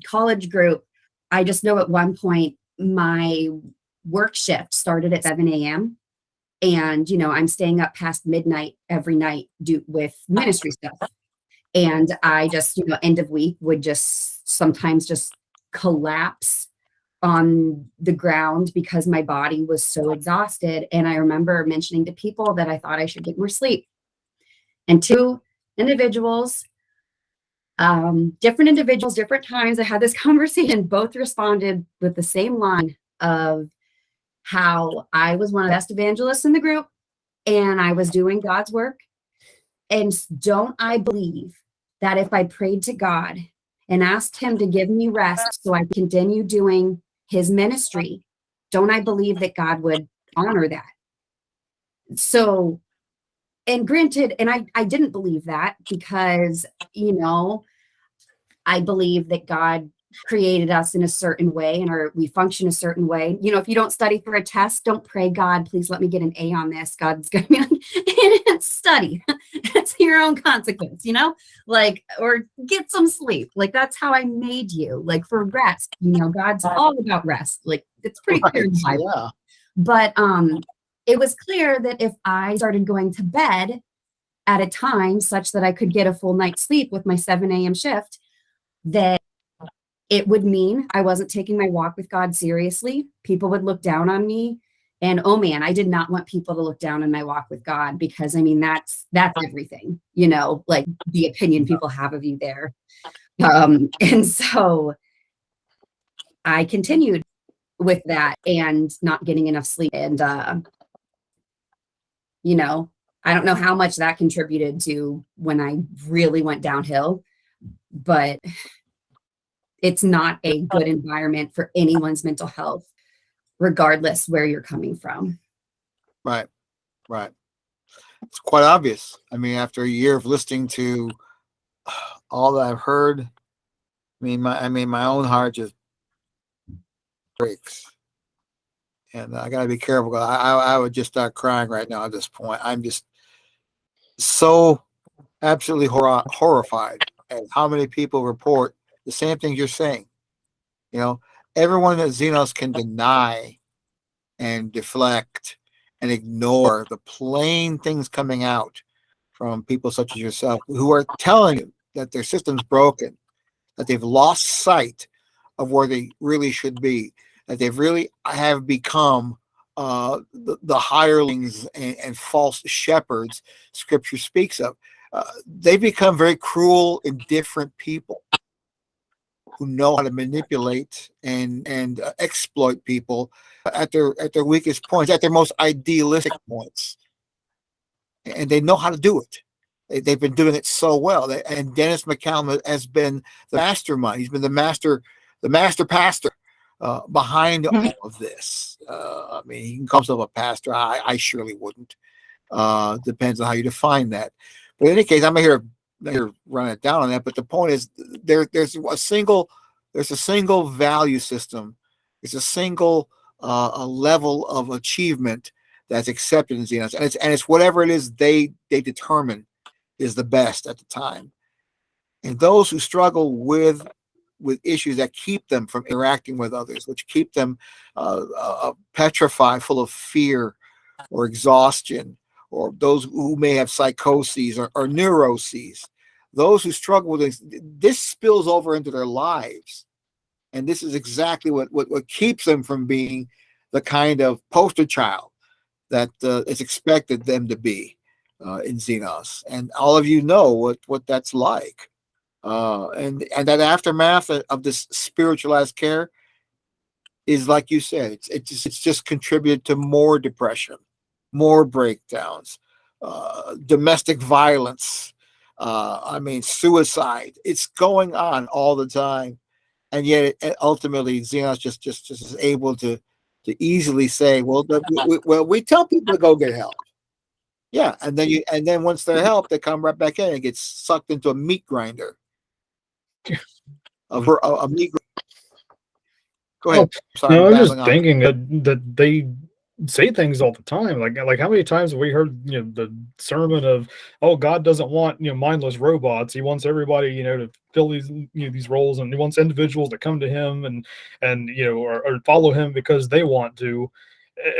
college group, I just know at one point my work shift started at 7 a.m. and I'm staying up past midnight every night with ministry stuff. And I just, end of week would just sometimes just collapse on the ground because my body was so exhausted. And I remember mentioning to people that I thought I should get more sleep. And two individuals, different individuals, different times, I had this conversation, both responded with the same line of how I was one of the best evangelists in the group and I was doing God's work. And don't I believe that if I prayed to God and asked him to give me rest so I could continue doing his ministry, don't I believe that God would honor that? So, and granted, and I didn't believe that because, I believe that God created us in a certain way and we function a certain way. If you don't study for a test, don't pray, God, please let me get an A on this. God's going to be like, study. It's your own consequence, or get some sleep. Like, that's how I made you, like, for rest. God's all about rest. Like, it's pretty clear in the Bible. Yeah. But it was clear that if I started going to bed at a time such that I could get a full night's sleep with my 7 a.m. shift, that it would mean I wasn't taking my walk with God seriously. People would look down on me. And oh man, I did not want people to look down on my walk with God because that's everything, like the opinion people have of you there. And so I continued with that and not getting enough sleep. And, I don't know how much that contributed to when I really went downhill, but it's not a good environment for anyone's mental health, regardless where you're coming from. Right. It's quite obvious. I mean, after a year of listening to all that I've heard, my own heart just breaks. And I got to be careful. I would just start crying right now at this point. I'm just so absolutely horrified at how many people report the same things you're saying. Everyone at Xenos can deny and deflect and ignore the plain things coming out from people such as yourself who are telling you that their system's broken, that they've lost sight of where they really should be, that they've really have become the hirelings and false shepherds Scripture speaks of. They've become very cruel, indifferent people who know how to manipulate and exploit people at their weakest points, at their most idealistic points, and they know how to do it. They've been doing it so well. And Dennis McCallum has been the mastermind. He's been the master pastor behind all of this. He can call himself a pastor. I surely wouldn't. Depends on how you define that. But in any case, I'm here to they're running it down on that. But the point is, there's a single value system. It's a single a level of achievement that's accepted in Xenos, and it's whatever it is they determine is the best at the time. And those who struggle with issues that keep them from interacting with others, which keep them petrified, full of fear or exhaustion, or those who may have psychoses or neuroses, those who struggle with this spills over into their lives. And this is exactly what keeps them from being the kind of poster child that is expected them to be in Xenos. And all of you know what that's like. And that aftermath of this spiritualized care is, like you said, it's just contributed to more depression, more breakdowns, domestic violence. Suicide. It's going on all the time. And yet, ultimately, Xenos just is able to easily say, "Well, we tell people to go get help." Yeah, and then once they're helped, they come right back in and get sucked into a meat grinder. A meat. Go ahead. Sorry, No, I'm I'm just babbling on. thinking that they say things all the time. Like how many times have we heard the sermon of, oh, God doesn't want mindless robots. He wants everybody to fill these these roles, and he wants individuals to come to him and or follow him because they want to,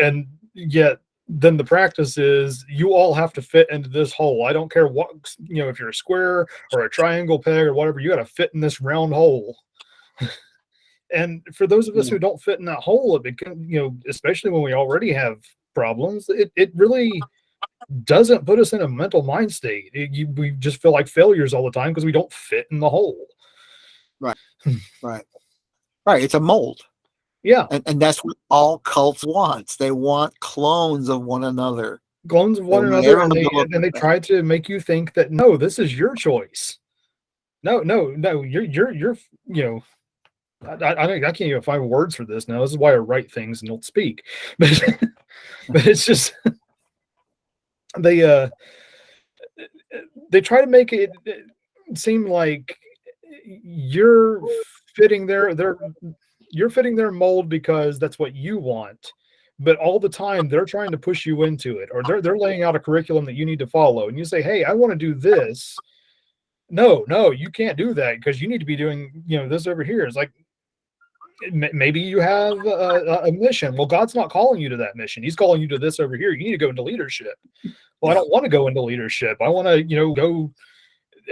and yet then the practice is you all have to fit into this hole. I don't care what if you're a square or a triangle peg or whatever, you got to fit in this round hole. And for those of us who don't fit in that hole, it becomes, especially when we already have problems, it really doesn't put us in a mental mind state. We just feel like failures all the time because we don't fit in the hole. Right. It's a mold. Yeah. And that's what all cults want. They want clones of one another. Clones of one another, and they try to make you think that, no, this is your choice. No, you're I can't even find words for this now. This is why I write things and don't speak. But it's just they try to make it seem like you're fitting their mold because that's what you want. But all the time they're trying to push you into it, or they're laying out a curriculum that you need to follow, and you say, "Hey, I want to do this." No, you can't do that because you need to be doing this over here. It's like, maybe you have a mission. Well, God's not calling you to that mission. He's calling you to this over here. You need to go into leadership. Well, I don't want to go into leadership. I want to, go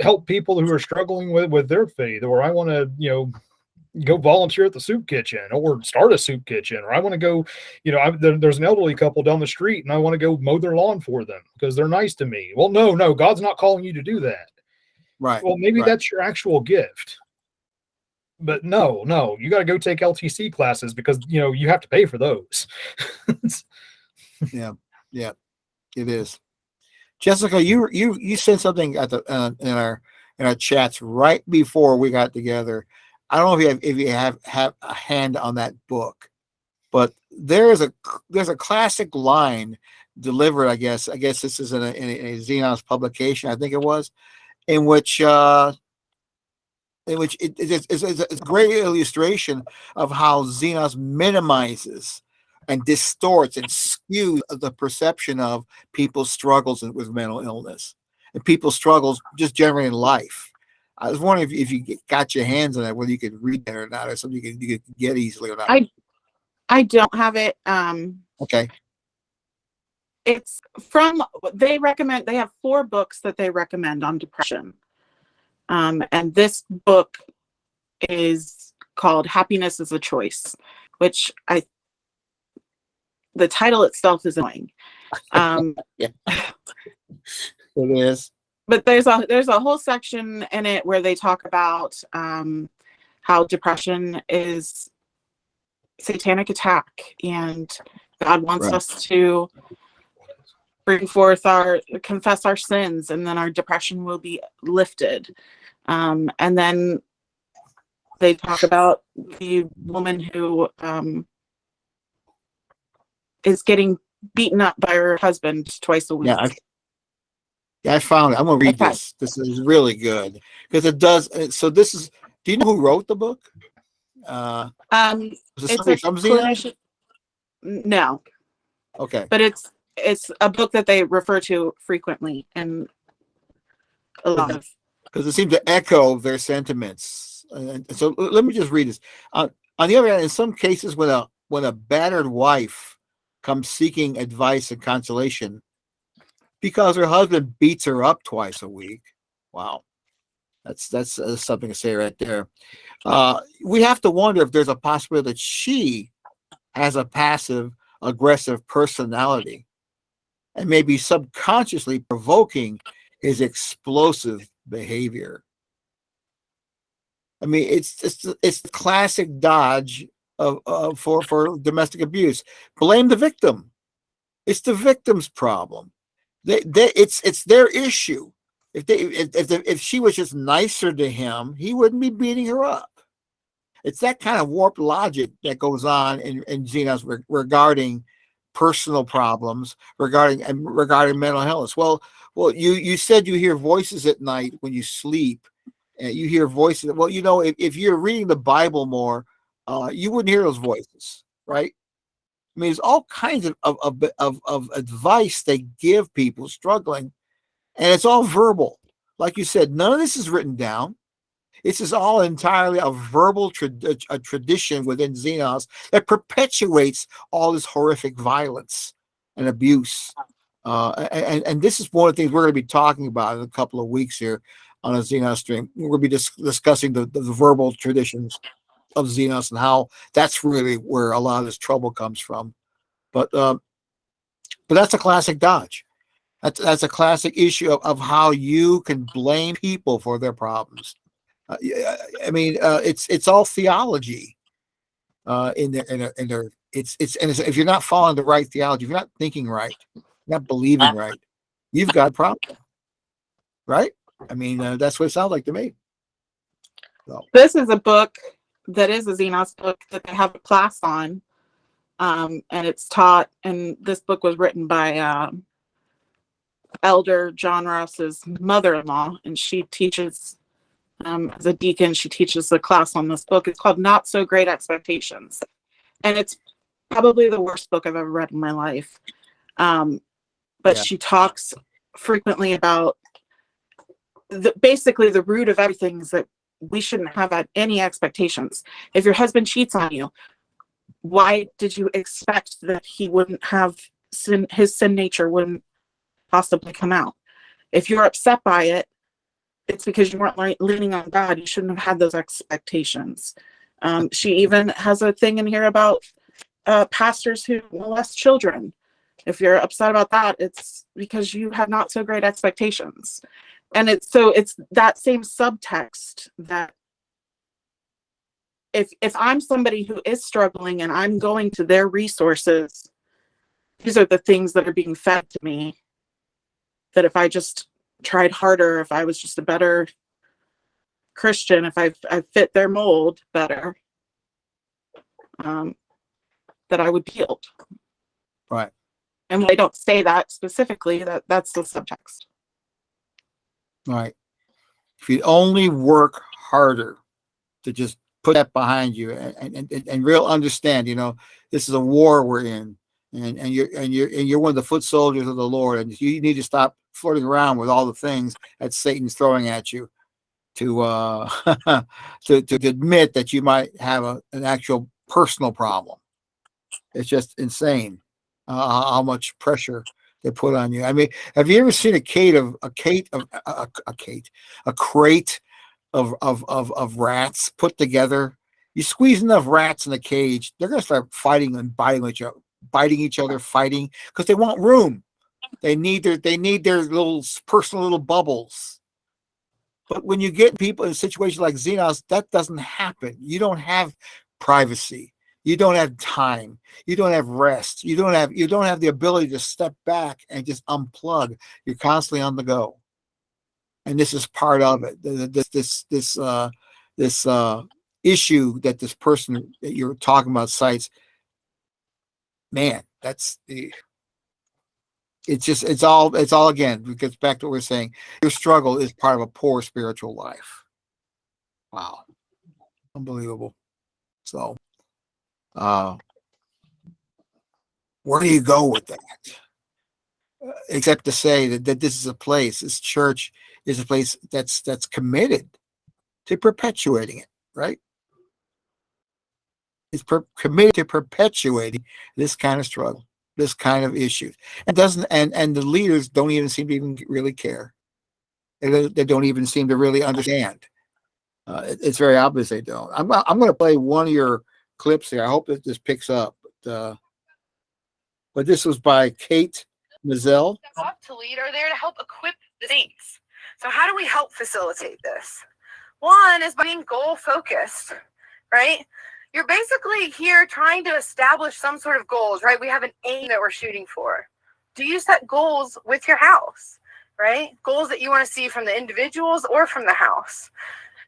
help people who are struggling with their faith, or I want to, go volunteer at the soup kitchen or start a soup kitchen, or I want to go, there's an elderly couple down the street and I want to go mow their lawn for them because they're nice to me. Well, no, God's not calling you to do that. Right. Well, maybe that's your actual gift. But no, you got to go take LTC classes because you have to pay for those. Yeah, it is. Jessica, you said something at the in our chats right before we got together. I don't know if you have a hand on that book, but there's a classic line delivered. I guess this is in a Xenos publication. I think it was in which it's a great illustration of how Xenos minimizes and distorts and skews the perception of people's struggles with mental illness and people's struggles just generally in life. I was wondering if you got your hands on that, whether you could read that or not, or something you could get easily or not. I don't have it. Okay. It's they have 4 books that they recommend on depression. And this book is called Happiness is a Choice, which the title itself is annoying. Yeah. It is. But there's a whole section in it where they talk about how depression is satanic attack, and God wants us to bring forth confess our sins, and then our depression will be lifted. And then they talk about the woman who is getting beaten up by her husband twice a week. Yeah, Yeah, I found it. I'm gonna read Okay. this. This is really good because it does. So this is. Do you know who wrote the book? Was it It's somebody a from Xenos? clinician. No, Okay, but it's a book that they refer to frequently and a lot of. because it seemed to echo their sentiments. And so let me just read this. On the other hand, in some cases, when a battered wife comes seeking advice and consolation because her husband beats her up twice a week, wow, that's something to say right there. We have to wonder if there's a possibility that she has a passive aggressive personality and maybe subconsciously provoking his explosive behavior. I mean, it's the classic dodge for domestic abuse. Blame the victim. It's the victim's problem. It's their issue. If she was just nicer to him, he wouldn't be beating her up. It's that kind of warped logic that goes on in Xenos regarding personal problems, regarding mental health. Well, you said you hear voices at night when you sleep, and you hear voices. Well, if you're reading the Bible more, you wouldn't hear those voices, right? I mean, there's all kinds of advice they give people struggling, and it's all verbal. Like you said, none of this is written down. This is all entirely a verbal a tradition within Xenos that perpetuates all this horrific violence and abuse. And this is one of the things we're going to be talking about in a couple of weeks here on a Xenos stream. We're going to be discussing the verbal traditions of Xenos and how that's really where a lot of this trouble comes from. But that's a classic dodge. That's a classic issue of how you can blame people for their problems. I mean, it's all theology in there. And if you're not following the right theology, if you're not thinking right, not believing right, you've got a problem, right? I mean, that's what it sounds like to me. So. This is a book that is a Xenos book that they have a class on, and it's taught. And this book was written by Elder John Ross's mother-in-law, and she teaches as a deacon. She teaches a class on this book. It's called Not So Great Expectations, and it's probably the worst book I've ever read in my life. But Yeah. she talks frequently about basically the root of everything is that we shouldn't have any expectations. If your husband cheats on you, why did you expect that he wouldn't have his sin nature wouldn't possibly come out? If you're upset by it, it's because you weren't leaning on God. You shouldn't have had those expectations. She even has a thing in here about pastors who molest children. If you're upset about that, it's because you have not so great expectations. And it's that same subtext that if I'm somebody who is struggling and I'm going to their resources, these are the things that are being fed to me, that if I just tried harder, if I was just a better Christian, if I fit their mold better, that I would be healed. Right. And when they don't say that specifically, that's the subtext. Right. If you only work harder to just put that behind you and real understand, this is a war we're in, and you're one of the foot soldiers of the Lord, and you need to stop floating around with all the things that Satan's throwing at you to to admit that you might have an actual personal problem. It's just insane how much pressure they put on you. I mean, have you ever seen a crate of rats put together? You squeeze enough rats in a cage, they're going to start fighting and biting each other, fighting because they want room. They need their little personal little bubbles. But when you get people in a situation like Xenos, that doesn't happen. You don't have privacy. You don't have time. You don't have rest. You don't have the ability to step back and just unplug. You're constantly on the go. And this is part of it. This issue that this person that you're talking about cites, man, it's all again, it gets back to what we're saying. Your struggle is part of a poor spiritual life. Wow. Unbelievable. So where do you go with that? Except to say that this is a place, this church is a place that's committed to perpetuating it, right? It's committed to perpetuating this kind of struggle, this kind of issues, and doesn't and the leaders don't even seem to even really care. They don't even seem to really understand. It's very obvious they don't. I'm going to play one of your clips here. I hope that this picks up. But this was by Kate Mazel. Up to lead are there to help equip the saints. So how do we help facilitate this? One is by being goal focused, right? You're basically here trying to establish some sort of goals, right? We have an aim that we're shooting for. Do you set goals with your house, right? Goals that you want to see from the individuals or from the house.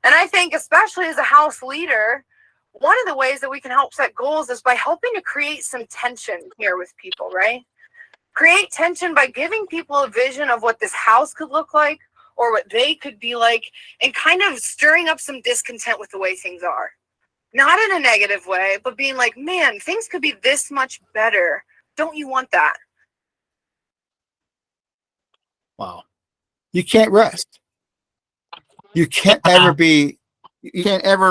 And I think especially as a house leader, one of the ways that we can help set goals is by helping to create some tension here with people, right? Create tension by giving people a vision of what this house could look like or what they could be like, and kind of stirring up some discontent with the way things are. Not in a negative way, but being like, man, things could be this much better. Don't you want that? Wow. You can't rest. You can't ever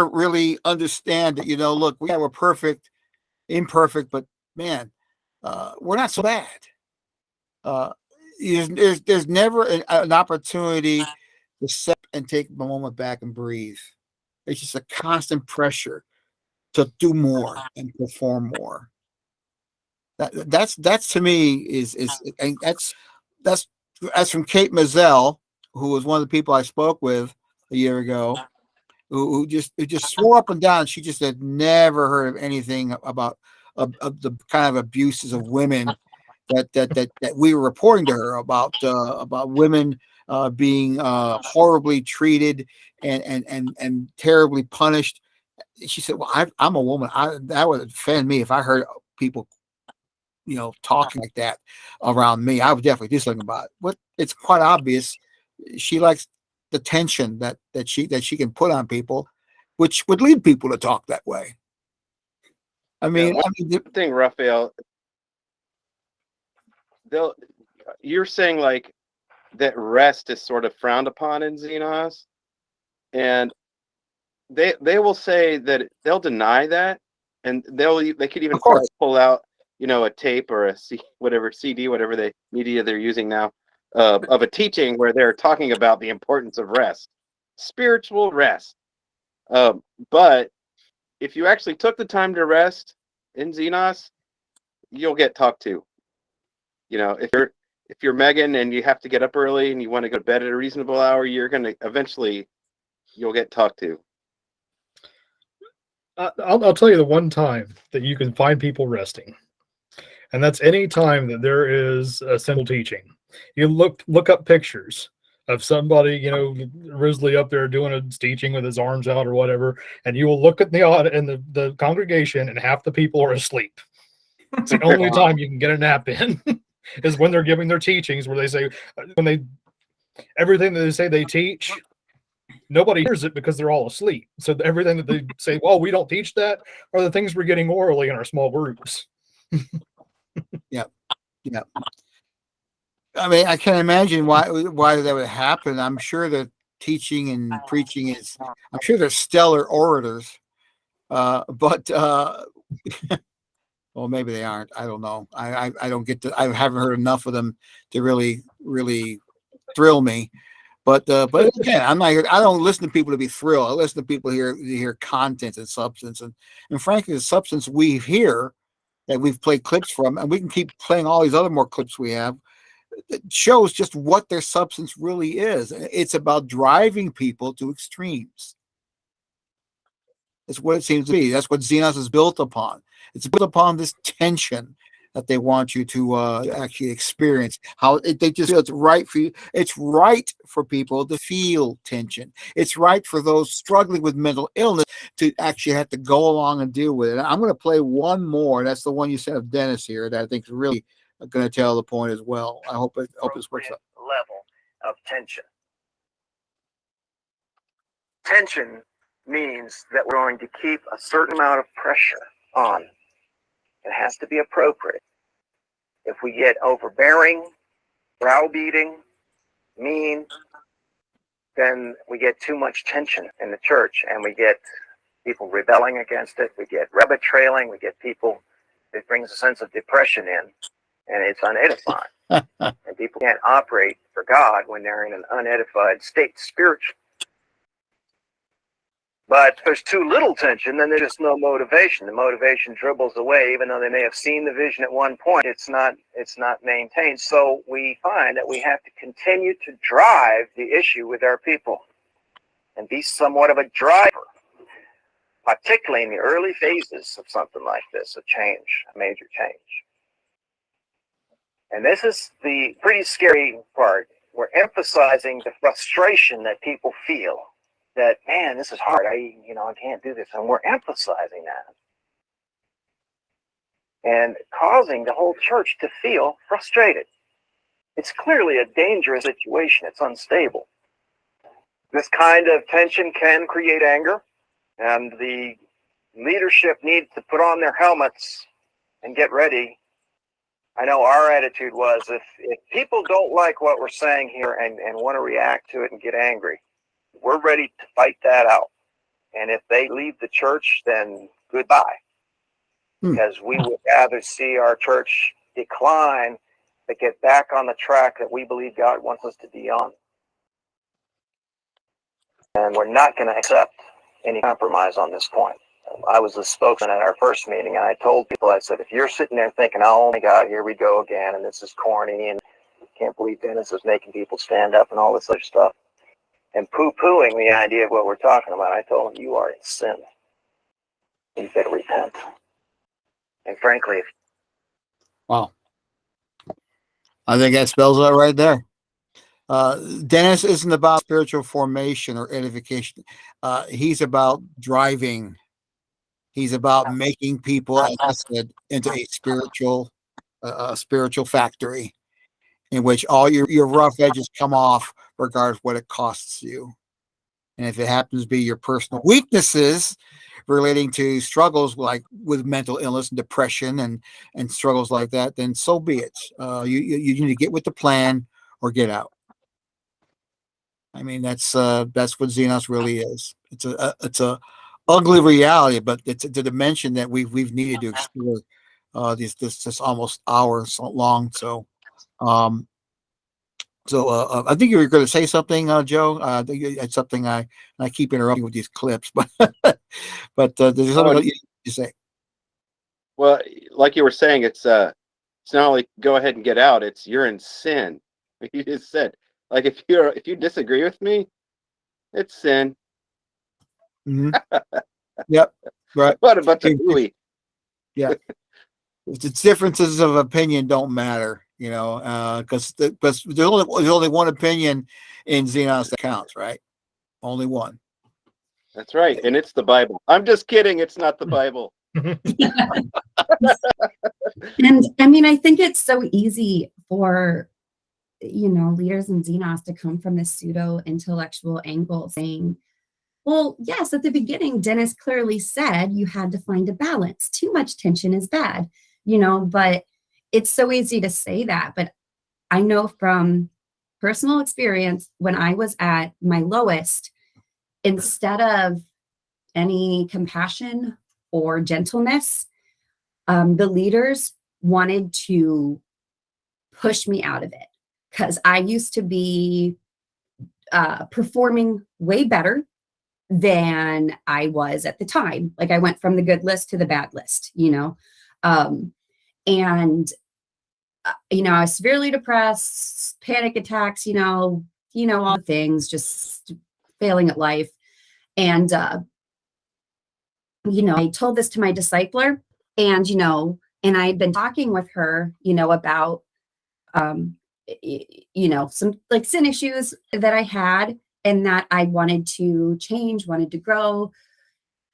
really understand that, look, we're perfect, imperfect, but man, we're not so bad. There's never an opportunity to step and take a moment back and breathe. It's just a constant pressure to do more and perform more. That's to me is and that's from Kate Mazel, who was one of the people I spoke with a year ago, who just swore up and down she just had never heard of anything about the kind of abuses of women that we were reporting to her about women being horribly treated and terribly punished. She said, "Well, I'm a woman. That would offend me if I heard people, talking like that around me. I would definitely do something about it." But it's quite obvious she likes the tension that she can put on people, which would lead people to talk that way. One thing, Raphael, you're saying like that rest is sort of frowned upon in Xenos, and they will say that they'll deny that, and they could even pull out a tape or a CD, whatever media they're using now, of a teaching where they're talking about the importance of rest, spiritual rest. But if you actually took the time to rest in Xenos, you'll get talked to. If you're Megan and you have to get up early and you want to go to bed at a reasonable hour, you're gonna eventually you'll get talked to. I'll tell you the one time that you can find people resting, and that's any time that there is a simple teaching. You look up pictures of somebody, Risley up there doing a teaching with his arms out or whatever, and you will look at the congregation, and half the people are asleep. It's the only time you can get a nap in is when they're giving their teachings, where they say everything that they say they teach, nobody hears it because they're all asleep. So everything that they say, well, we don't teach that, are the things we're getting orally in our small groups. Yeah. I mean, I can't imagine why that would happen. I'm sure that teaching and preaching I'm sure they're stellar orators, but well, maybe they aren't. I don't know. I don't get to. I haven't heard enough of them to really thrill me. But again, I don't listen to people to be thrilled. I listen to people to hear content and substance, and frankly, the substance we hear that we've played clips from, and we can keep playing all these other more clips we have. It shows just what their substance really is. It's about driving people to extremes. That's what it seems to be. That's what Xenos is built upon. It's built upon this tension that they want you to actually experience. They just feel it's right for you. It's right for people to feel tension. It's right for those struggling with mental illness to actually have to go along and deal with it. And I'm going to play one more. That's the one you said of Dennis here that I think is really, going to tell the point as well. I hope this works out. Level of tension. Tension means that we're going to keep a certain amount of pressure on. It has to be appropriate. If we get overbearing, browbeating, mean, then we get too much tension in the church, and we get people rebelling against it. We get rabbit trailing. We get people, it brings a sense of depression in, and it's unedifying. And people can't operate for God when they're in an unedified state spiritually. But if there's too little tension, then there's just no motivation. The motivation dribbles away, even though they may have seen the vision at one point. It's not maintained. So we find that we have to continue to drive the issue with our people and be somewhat of a driver, particularly in the early phases of something like this, a change, a major change. And this is the pretty scary part. We're emphasizing the frustration that people feel. That, man, this is hard. I can't do this. And we're emphasizing that. And causing the whole church to feel frustrated. It's clearly a dangerous situation. It's unstable. This kind of tension can create anger. And the leadership needs to put on their helmets and get ready. I know our attitude was, if people don't like what we're saying here and want to react to it and get angry, we're ready to fight that out. And if they leave the church, then goodbye. Because we would rather see our church decline but get back on the track that we believe God wants us to be on. And we're not going to accept any compromise on this point. I was the spokesman at our first meeting, and I told people, I said, if you're sitting there thinking, oh my God, here we go again, and this is corny, and I can't believe Dennis is making people stand up and all this other stuff, and poo-pooing the idea of what we're talking about, I told him, you are in sin. You better repent. And frankly, Wow. I think that spells it out right there. Dennis isn't about spiritual formation or edification. He's about driving. He's about making people, as I said, into a spiritual factory in which all your rough edges come off, regardless what it costs you. And if it happens to be your personal weaknesses relating to struggles like with mental illness and depression and struggles like that, then so be it. You need to get with the plan or get out. I mean, that's what Xenos really is. It's a ugly reality, but it's a dimension that we've needed to explore this almost hour long. So I think you were going to say something, Joe. I think it's something I keep interrupting with these clips, but there's something you say. Well, like you were saying, it's not only go ahead and get out, it's you're in sin. Like you just said, like if you disagree with me, it's sin. Mm-hmm. Yep. Right. What a bunch of hooey. Yeah. The differences of opinion don't matter, because there's only one opinion in Xenos that counts, right? Only one. That's right, and it's the Bible. I'm just kidding. It's not the Bible. And I mean, I think it's so easy for, leaders in Xenos to come from this pseudo-intellectual angle saying, well, yes, at the beginning, Dennis clearly said you had to find a balance. Too much tension is bad, but it's so easy to say that. But I know from personal experience, when I was at my lowest, instead of any compassion or gentleness, the leaders wanted to push me out of it because I used to be performing way better than I was at the time. Like I went from the good list to the bad list, and I was severely depressed, panic attacks, all the things, just failing at life. And I told this to my discipler, and and I had been talking with her, about some like sin issues that I had and that I wanted to change, wanted to grow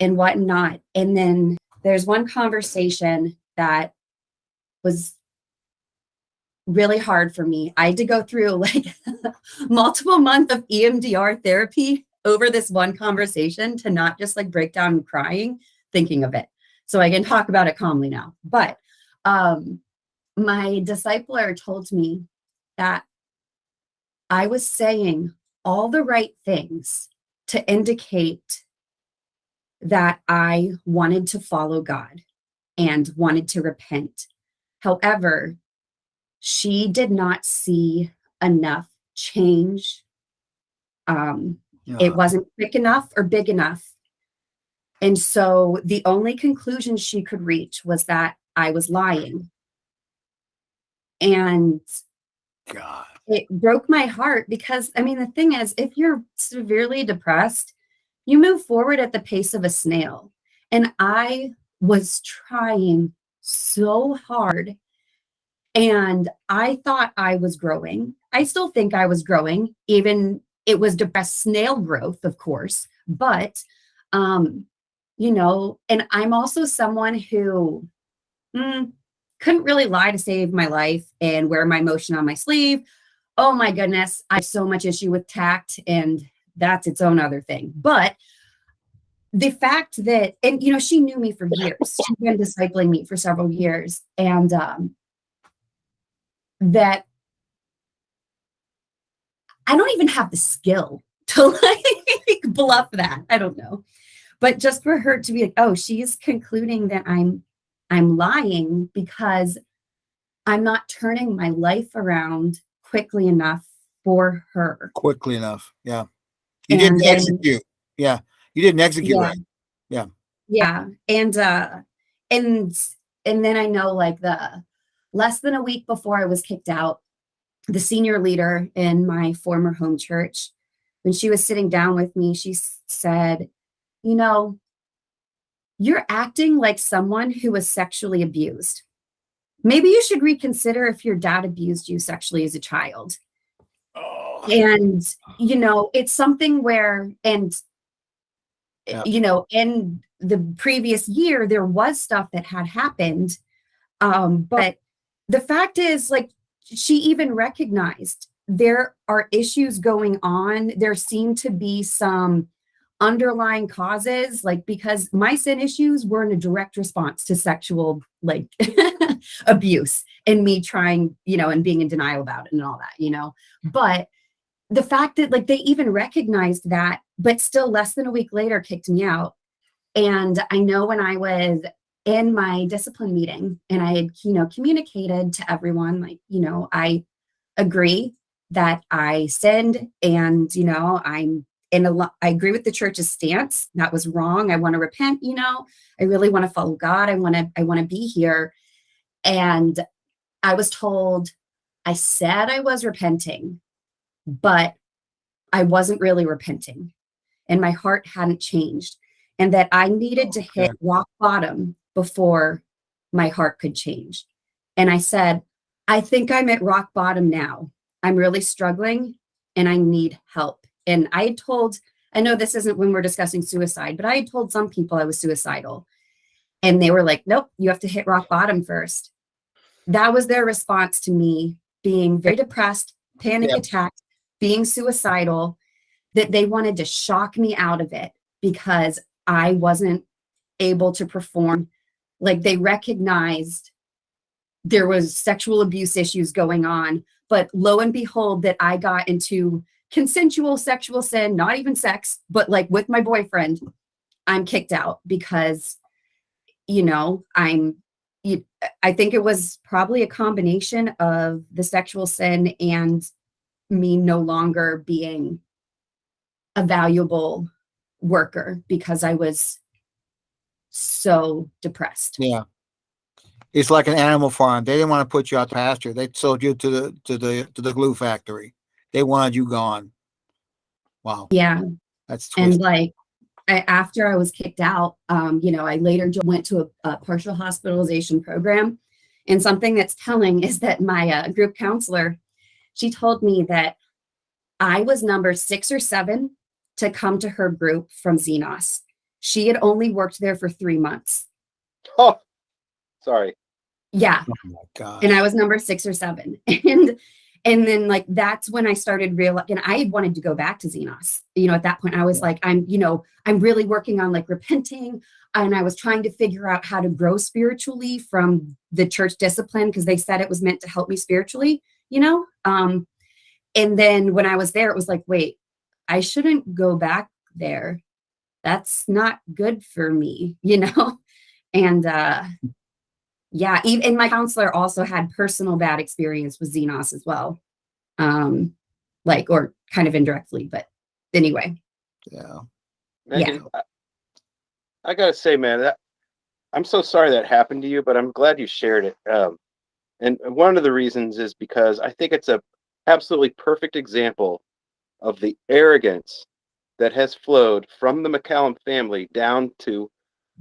and whatnot. And then there's one conversation that was really hard for me. I had to go through like multiple months of EMDR therapy over this one conversation to not just like break down and crying thinking of it. So I can talk about it calmly now. But my discipler told me that I was saying all the right things to indicate that I wanted to follow God and wanted to repent. However, she did not see enough change. It wasn't quick enough or big enough. And so the only conclusion she could reach was that I was lying. And God. it broke my heart because, I mean, the thing is, if you're severely depressed, you move forward at the pace of a snail. And I was trying so hard. And I thought I was growing. I still think I was growing, even it was depressed snail growth, of course. But, you know, and I'm also someone who couldn't really lie to save my life and wear my emotion on my sleeve. Oh my goodness, I have so much issue with tact, and that's its own other thing. But the fact that, and you know, she knew me for years. She'd been discipling me for several years. And that I don't even have the skill to like bluff that. I don't know. But just for her to be like, oh, she's concluding that I'm lying because I'm not turning my life around quickly enough for her. Quickly enough. Yeah. You And didn't then- execute. Yeah. You didn't execute Yeah. right. Yeah. Yeah. And then I know like the less than a week before I was kicked out, the senior leader in my former home church, when she was sitting down with me, she said, you know, you're acting like someone who was sexually abused. Maybe you should reconsider if your dad abused you sexually as a child. Oh. And, you know, it's something where, and, Yeah. you know, in the previous year, there was stuff that had happened. But the fact is, like, she even recognized there are issues going on. There seem to be some underlying causes, like, because my sin issues were in a direct response to sexual, like, abuse and me trying, you know, and being in denial about it and all that, you know. But the fact that, like, they even recognized that, but still less than a week later kicked me out. And I know when I was in my discipline meeting and I had, you know, communicated to everyone, like, you know, I agree that I sinned, and, you know, I agree with the church's stance. That was wrong. I want to repent, you know, I really want to follow God. I want to be here. And I was told, I said I was repenting, but I wasn't really repenting, and my heart hadn't changed, and that I needed to hit rock bottom before my heart could change. And I said, I think I'm at rock bottom now. I'm really struggling and I need help. And I had told, I know this isn't when we're discussing suicide, but I had told some people I was suicidal. And they were like, nope, you have to hit rock bottom first. That was their response to me being very depressed, panic attack, being suicidal, that they wanted to shock me out of it because I wasn't able to perform. Like, they recognized there was sexual abuse issues going on, but lo and behold, that I got into consensual sexual sin, not even sex, but like with my boyfriend, I'm kicked out because, you know, I think it was probably a combination of the sexual sin and me no longer being a valuable worker because I was so depressed. Yeah. It's like an animal farm. They didn't want to put you out to pasture. They sold you to the glue factory. They wanted you gone. Wow. Yeah. That's twisted. And like, after I was kicked out, you know, I later went to a partial hospitalization program. And something that's telling is that my group counselor, she told me that I was number 6 or 7 to come to her group from Xenos. She had only worked there for 3 months. Oh, sorry. Yeah. Oh my gosh. And I was number 6 or 7. And then like that's when I started realizing, and I wanted to go back to Xenos. At that point I was like, I'm really working on like repenting, and I was trying to figure out how to grow spiritually from the church discipline, because they said it was meant to help me spiritually, and then when I was there, it was like, wait, I shouldn't go back there. That's not good for me, and yeah, even my counselor also had personal bad experience with Xenos as well, or kind of indirectly, but anyway. Yeah. Megan, I gotta say, man, I'm so sorry that happened to you, but I'm glad you shared it. And one of the reasons is because I think it's a absolutely perfect example of the arrogance that has flowed from the McCallum family down to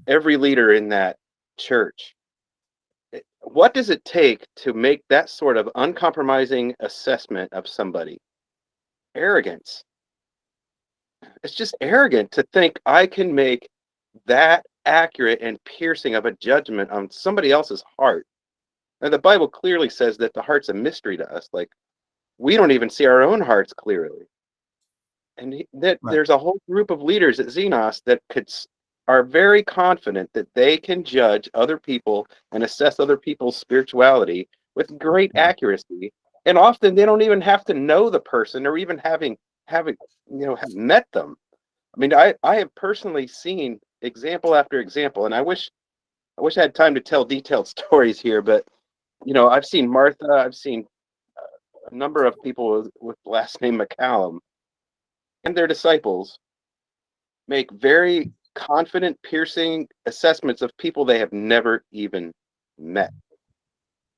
every leader in that church. What does it take to make that sort of uncompromising assessment of somebody? Arrogance. It's just arrogant to think I can make that accurate and piercing of a judgment on somebody else's heart. And the Bible clearly says that the heart's a mystery to us. Like, we don't even see our own hearts clearly. And there's a whole group of leaders at Xenos that are very confident that they can judge other people and assess other people's spirituality with great accuracy. And often they don't even have to know the person or even have met them. I mean, I have personally seen example after example, and I wish I had time to tell detailed stories here, but I've seen Martha, I've seen a number of people with the last name McCallum and their disciples make very confident, piercing assessments of people they have never even met.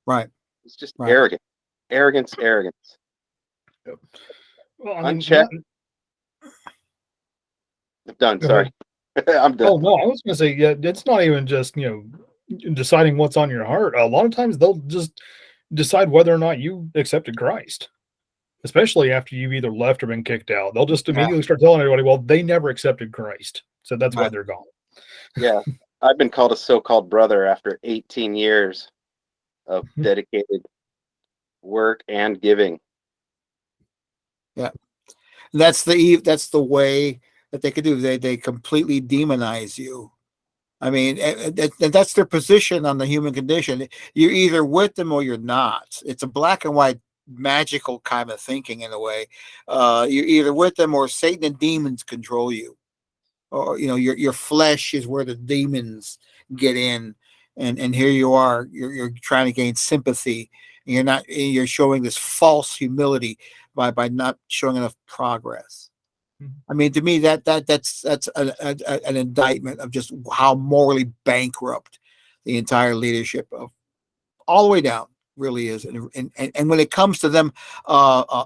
Right. It's just arrogance. Arrogance. Well, I mean, Unchecked. I'm done. Sorry. I'm done. Oh no, I was going to say, yeah, it's not even just deciding what's on your heart. A lot of times they'll just decide whether or not you accepted Christ, especially after you've either left or been kicked out. They'll just immediately start telling everybody, well, they never accepted Christ, so that's why they're gone. Yeah, I've been called a so-called brother after 18 years of dedicated work and giving. Yeah, that's the way that they could do. They completely demonize you. I mean, and that's their position on the human condition. You're either with them or you're not. It's a black and white magical kind of thinking in a way. You're either with them or Satan and demons control you. Or your flesh is where the demons get in, and here you are. You're trying to gain sympathy, and you're showing this false humility by not showing enough progress. I mean, to me, that's an indictment of just how morally bankrupt the entire leadership of all the way down really is. And when it comes to them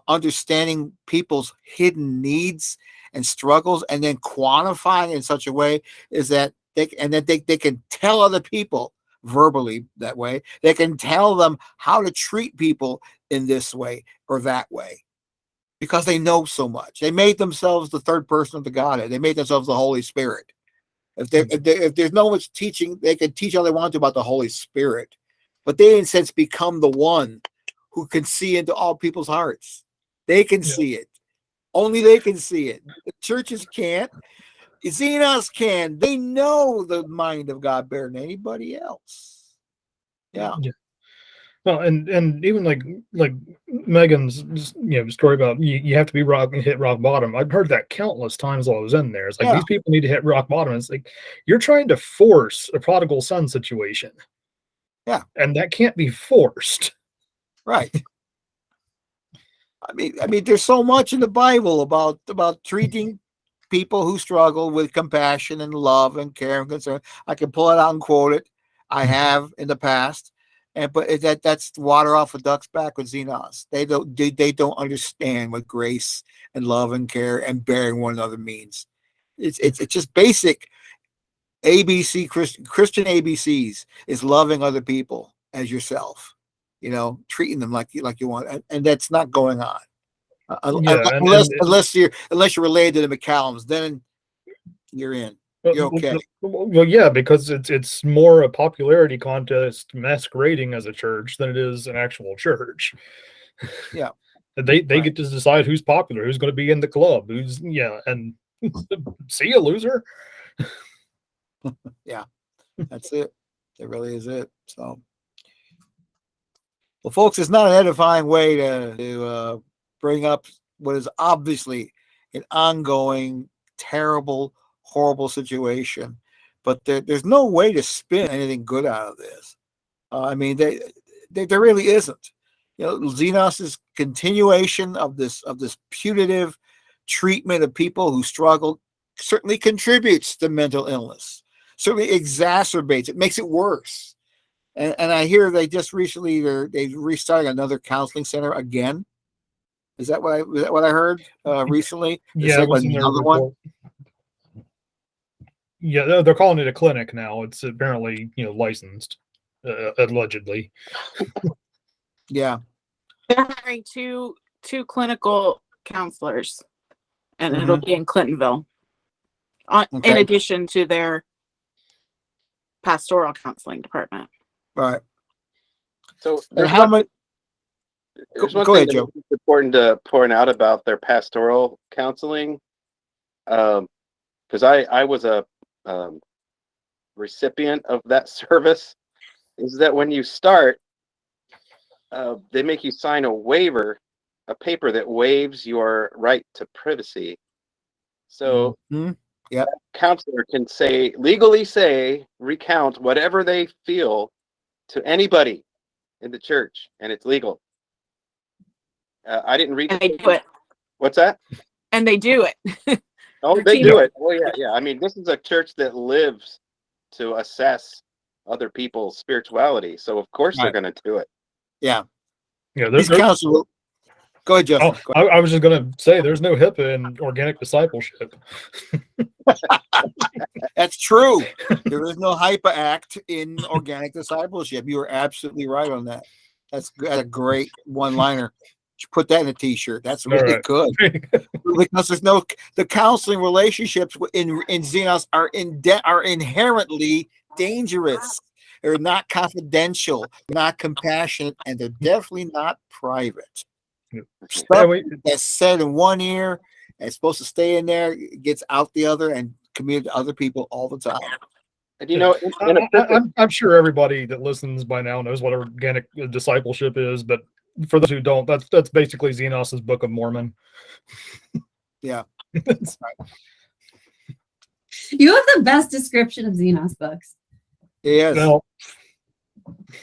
understanding people's hidden needs and struggles, and then quantifying in such a way is that they can tell other people verbally that way. They can tell them how to treat people in this way or that way, because they know so much. They made themselves the third person of the Godhead. They made themselves the Holy Spirit. If there's no one's teaching, they can teach all they want to about the Holy Spirit, but they in a sense become the one who can see into all people's hearts. They can see it. Only they can see it. The churches can't. Xenos can. They know the mind of God better than anybody else. Yeah. Well, and even like Megan's story about you have to be hit rock bottom. I've heard that countless times while I was in there. It's like these people need to hit rock bottom. It's like you're trying to force a prodigal son situation. Yeah, and that can't be forced. Right. I mean, there's so much in the Bible about treating people who struggle with compassion and love and care and concern. I can pull it out and quote it. I have in the past, but that's water off a duck's back with Xenos. They don't understand what grace and love and care and bearing one another means. It's just basic ABC Christian ABCs is loving other people as yourself. Treating them like you want, and that's not going on. Unless you're related to the McCallums, then you're in. you're okay. Well, yeah, because it's more a popularity contest masquerading as a church than it is an actual church. Yeah. They Right. get to decide who's popular, who's going to be in the club, who's and see you, loser. Yeah, that's it. That really is it. So, well, folks, it's not an edifying way to bring up what is obviously an ongoing, terrible, horrible situation, but there's no way to spin anything good out of this. I mean, there really isn't. You know, Xenos' continuation of this punitive treatment of people who struggle certainly contributes to mental illness. Certainly exacerbates it, makes it worse. And I hear they just recently they restarted another counseling center again. Is that what I heard recently? Yeah, it was in their another one. report. Yeah, they're calling it a clinic now. It's apparently licensed, allegedly. Yeah, They're hiring two clinical counselors, and it'll Mhm. be in Clintonville, in Okay. addition to their pastoral counseling department. Right. So And there's how one much? there's one Go thing ahead, that Joe. is important to point out about their pastoral counseling, because I was a recipient of that service, is that when you start, they make you sign a waiver, a paper that waives your right to privacy. So Mhm. Yep. counselor can legally recount whatever they feel to anybody in the church, and it's legal. I didn't read And the they do it. What's that? And they do it. Oh, Their they team- do it. Oh, yeah, yeah. I mean, this is a church that lives to assess other people's spirituality, so of course they're Right. going to do it. Yeah. Yeah, These counselors. Go ahead, Justin. Go ahead. I was just going to say there's no HIPAA in organic discipleship. That's true. There is no HIPAA Act in organic discipleship. You are absolutely right on that. That's a great one-liner. Put that in a T-shirt. That's really right. good. Because the counseling relationships in Xenos are inherently dangerous. They're not confidential, not compassionate, and they're definitely not private. Stuff that's said in one ear and it's supposed to stay in there gets out the other and communicate to other people all the time. And I'm sure everybody that listens by now knows what organic discipleship is, but for those who don't, that's basically Xenos' Book of Mormon. Yeah. You have the best description of Xenos books. Yes. Well,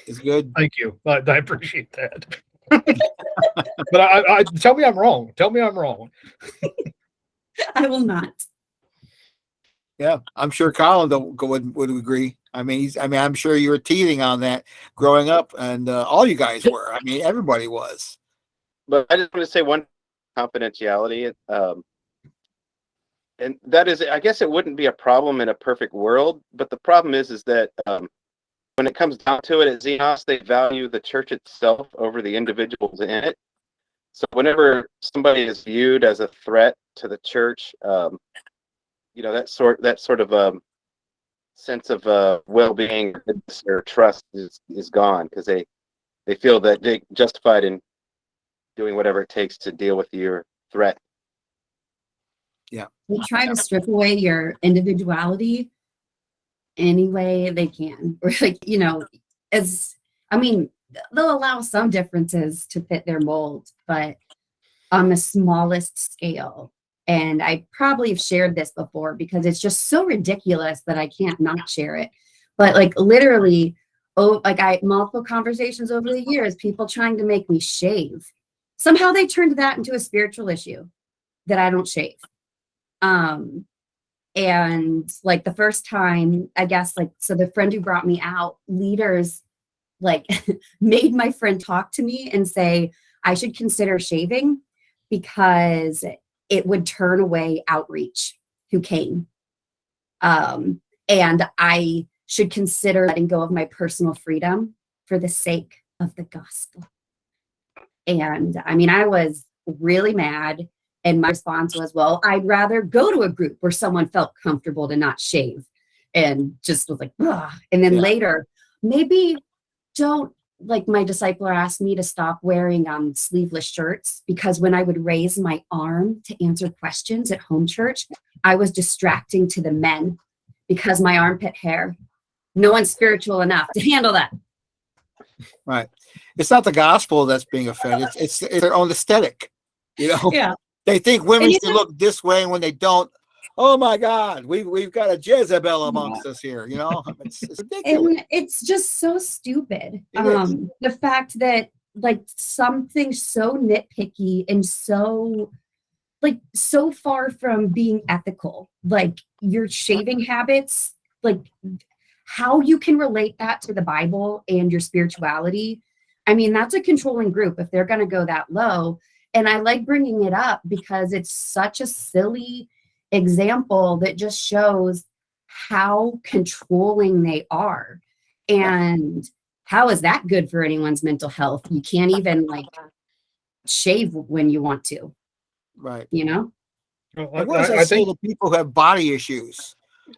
it's good. Thank you. I appreciate that. But I tell me I'm wrong. Tell me I'm wrong. I will not. Yeah, I'm sure Colin would agree. I mean, I'm sure you were teething on that growing up, and all you guys were. I mean, everybody was. But I just want to say one confidentiality, and that is, I guess it wouldn't be a problem in a perfect world, but the problem is that when it comes down to it, at Xenos, they value the church itself over the individuals in it. So whenever somebody is viewed as a threat to the church, that sort of sense of well-being or trust is gone, because they feel that they're justified in doing whatever it takes to deal with your threat. Yeah. They try to strip away your individuality any way they can. Or they'll allow some differences to fit their mold, but on the smallest scale. And I probably have shared this before because it's just so ridiculous that I can't not share it. But literally, I multiple conversations over the years, people trying to make me shave. Somehow they turned that into a spiritual issue that I don't shave. And the first time, I guess, so the friend who brought me out, leaders made my friend talk to me and say I should consider shaving because it would turn away outreach who came. And I should consider letting go of my personal freedom for the sake of the gospel. And I mean, I was really mad. And my response was, well, I'd rather go to a group where someone felt comfortable to not shave, and just was like, ugh. And then later, maybe don't, like my discipler asked me to stop wearing sleeveless shirts, because when I would raise my arm to answer questions at home church, I was distracting to the men because my armpit hair, no one's spiritual enough to handle that. Right. It's not the gospel that's being offended. It's their own aesthetic. You know, Yeah. they think women And should even- look this way, and when they don't, oh my God, we've got a Jezebel amongst us here. You know, it's ridiculous. And it's just so stupid. It is. The fact that like something so nitpicky and so so far from being ethical, like your shaving habits, like how you can relate that to the Bible and your spirituality. I mean, that's a controlling group if they're going to go that low. And I like bringing it up because it's such a silly example that just shows how controlling they are. And how is that good for anyone's mental health? You can't even like shave when you want to, Right. you know? Well, And what does that I say think to people who have body issues,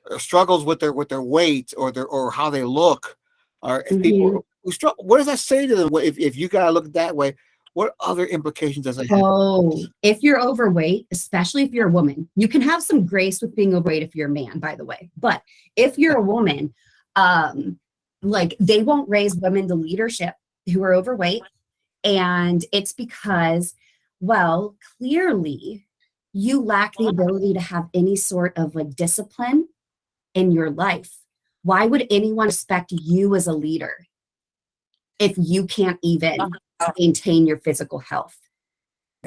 or struggles with their weight or how they look, or if people who struggle? What does that say to them? If you gotta look that way, what other implications does it have? Oh, if you're overweight, especially if you're a woman, you can have some grace with being overweight if you're a man, by the way. But if you're a woman, like they won't raise women to leadership who are overweight. And it's because, well, clearly you lack the ability to have any sort of like discipline in your life. Why would anyone respect you as a leader if you can't even maintain your physical health?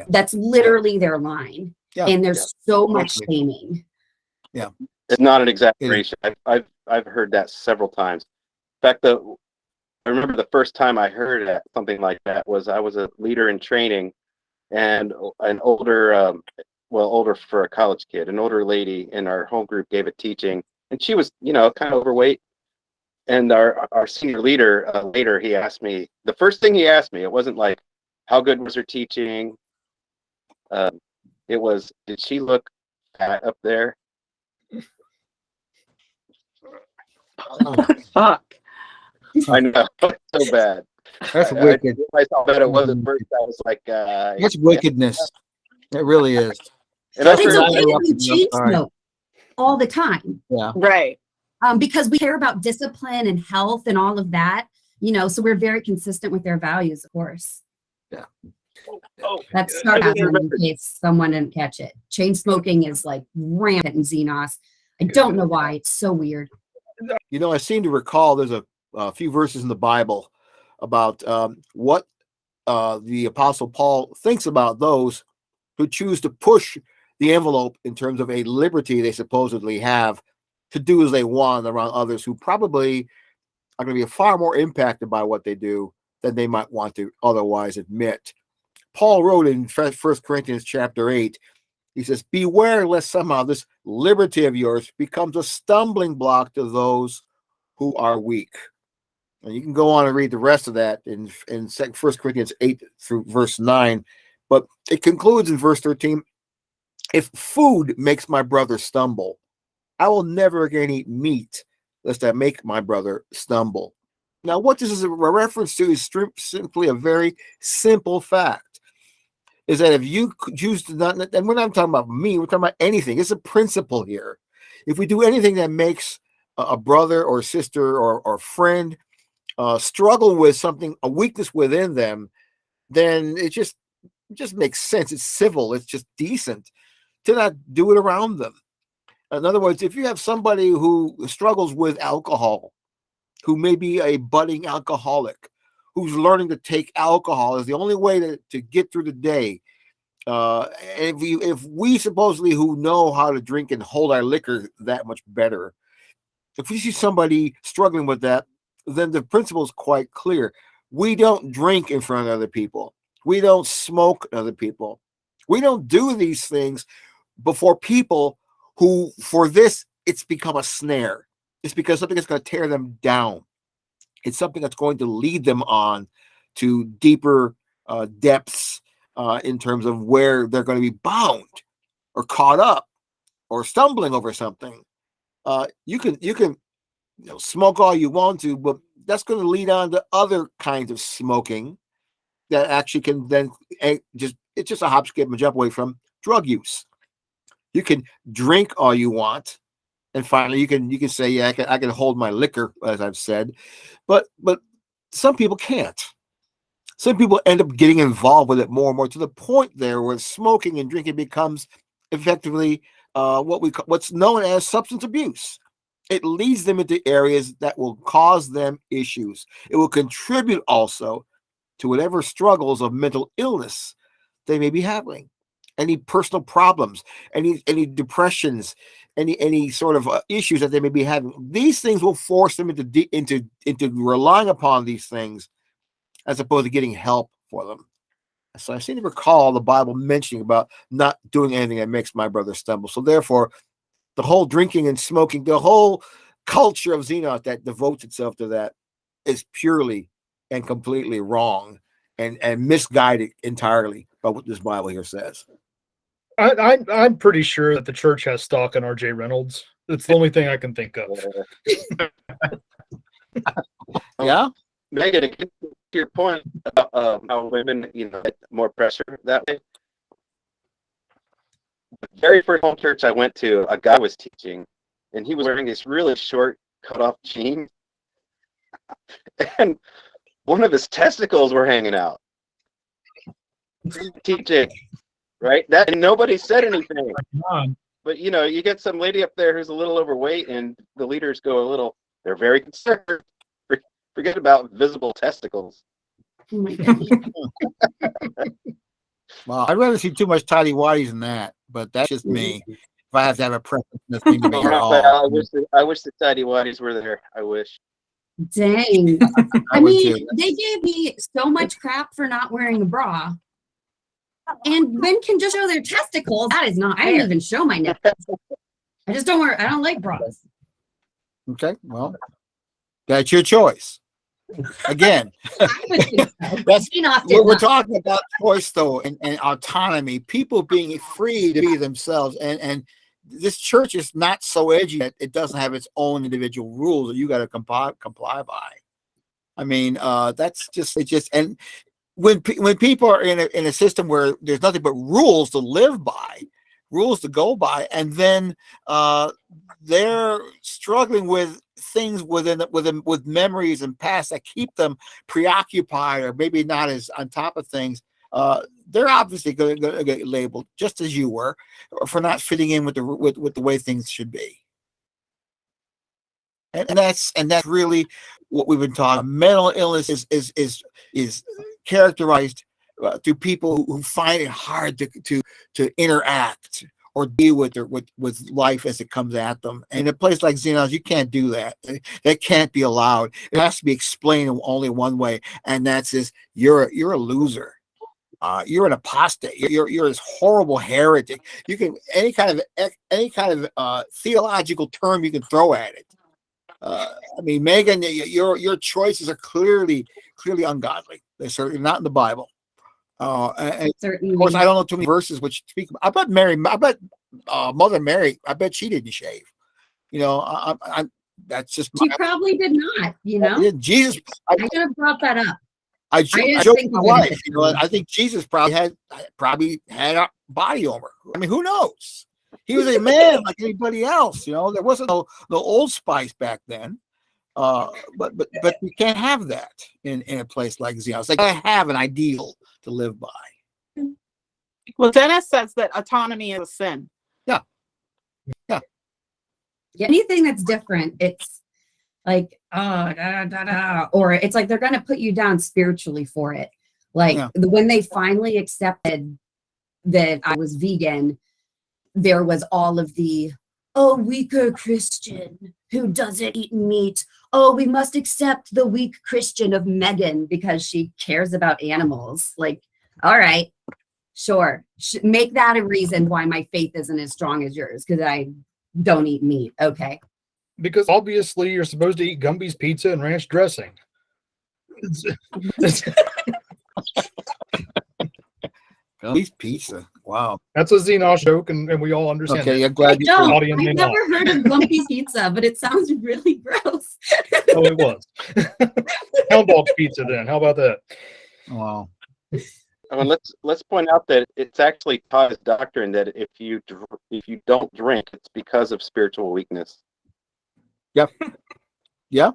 That's literally their line. Yeah. And there's so much Exactly. shaming. Yeah. It's not an exaggeration. I've heard that several times. In fact, I remember the first time I heard something like that was I was a leader in training, and an older, older for a college kid, an older lady in our home group gave a teaching, and she was, kind of overweight. And our senior leader later, he asked me, the first thing he asked me, it wasn't like, how good was her teaching? It was, did she look fat up there? Fuck. I know, so bad. That's I wicked. realized how bad it was at first. I was like, That's wickedness. It really is. And I've It's heard okay if you I'm chain sorry. smoke all the time. Yeah. Right. Because we care about discipline and health and all of that, so we're very consistent with their values, of course. Yeah. That's I didn't sarcasm in remember. case someone didn't catch it. Chain smoking is like rampant in Xenos. I don't know why. It's so weird. I seem to recall there's a few verses in the Bible about what the Apostle Paul thinks about those who choose to push the envelope in terms of a liberty they supposedly have to do as they want around others who probably are going to be far more impacted by what they do than they might want to otherwise admit. Paul wrote in 1 Corinthians chapter 8, he says, beware lest somehow this liberty of yours becomes a stumbling block to those who are weak. And you can go on and read the rest of that in 1 Corinthians 8 through verse 9. But it concludes in verse 13, if food makes my brother stumble, I will never again eat meat, lest I make my brother stumble. Now, what this is a reference to is simply a very simple fact, is that if you choose to not, and we're not talking about me, we're talking about anything. It's a principle here. If we do anything that makes a brother or sister or friend struggle with something, a weakness within them, then it just makes sense. It's civil. It's just decent to not do it around them. In other words, if you have somebody who struggles with alcohol, who may be a budding alcoholic, who's learning to take alcohol as the only way to get through the day, and if we supposedly who know how to drink and hold our liquor that much better, if we see somebody struggling with that, then the principle is quite clear. We don't drink in front of other people. We don't smoke other people. We don't do these things before people who, for this, it's become a snare. It's because something that's going to tear them down. It's something that's going to lead them on to deeper depths in terms of where they're going to be bound or caught up or stumbling over something. You can smoke all you want to, but that's going to lead on to other kinds of smoking that actually can then it's just a hop, skip, and jump away from drug use. You can drink all you want, and finally you can say, yeah, I can hold my liquor, as I've said, but some people can't. Some people end up getting involved with it more and more, to the point there where smoking and drinking becomes effectively what's known as substance abuse. It leads them into areas that will cause them issues. It will contribute also to whatever struggles of mental illness they may be having, any personal problems, any depressions, any sort of issues that they may be having. These things will force them into relying upon these things as opposed to getting help for them. So I seem to recall the Bible mentioning about not doing anything that makes my brother stumble. So therefore, the whole drinking and smoking, the whole culture of Xenos that devotes itself to that is purely and completely wrong and misguided entirely by what this Bible here says. I'm pretty sure that the church has stock on R.J. Reynolds. That's the only thing I can think of. Yeah, Megan, to get to your point about how women, get more pressure that way. The very first home church I went to, a guy was teaching, and he was wearing this really short, cut-off jeans, and one of his testicles were hanging out. Teaching, right? And nobody said anything. But you get some lady up there who's a little overweight, and the leaders go they're very concerned. Forget about visible testicles. Oh my goodness. Well, I'd rather see too much tidy whities than that, but that's just me. If I have to have a preference in this thing to be at all. I wish the tidy whities were there. I wish. Dang. I I would mean, too. they gave me so much crap for not wearing a bra. And men can just show their testicles. That is not, I don't even show my nipples. I don't like bras. Okay, well, that's your choice. Again, I would think so. that's Xenos did we're not. talking about choice, though, and autonomy. People being free to be themselves, and this church is not so edgy that it doesn't have its own individual rules that you got to comply by. I mean, that's just and when people are in a system where there's nothing but rules to live by, rules to go by, and then they're struggling with things with memories and past that keep them preoccupied or maybe not as on top of things. They're obviously going to get labeled, just as you were, for not fitting in with the way things should be. And that's really what we've been talking. Mental illness is characterized through people who find it hard to interact or deal with life as it comes at them. And in a place like Xenos, you can't do that. That can't be allowed. It has to be explained in only one way, and that's you're a loser. You're an apostate. You're this horrible heretic. You can any kind of theological term you can throw at it. I mean, Megan, your choices are clearly ungodly. They're certainly not in the Bible. And of course, I don't know too many verses which speak. I bet Mother Mary. I bet she didn't shave. That's just. She probably did not. Jesus. I could have brought that up. I joke with my wife. I think Jesus probably had a body armor. I mean, who knows? He was a man like anybody else. There wasn't no Old Spice back then. But you can't have that in a place like Xenos. Like, I have an ideal to live by. Well, Dennis says that autonomy is a sin. Yeah. Anything that's different, it's like or it's like they're going to put you down spiritually for it. Like when they finally accepted that I was vegan, there was all of the weaker Christian who doesn't eat meat. Oh, we must accept the weak Christian of Megan because she cares about animals. Like, all right, sure. Make that a reason why my faith isn't as strong as yours, because I don't eat meat. Okay. Because obviously you're supposed to eat Gumby's pizza and ranch dressing. Police pizza. Wow. That's a Xenos joke, and we all understand Okay, it. I'm glad I you don't. Audience may I've not. never heard of lumpy pizza, but it sounds really gross. Oh, it was. Hound dog's pizza then. How about that? Wow. Oh, and let's point out that it's actually taught as doctrine that if you don't drink, it's because of spiritual weakness. Yep. Yeah.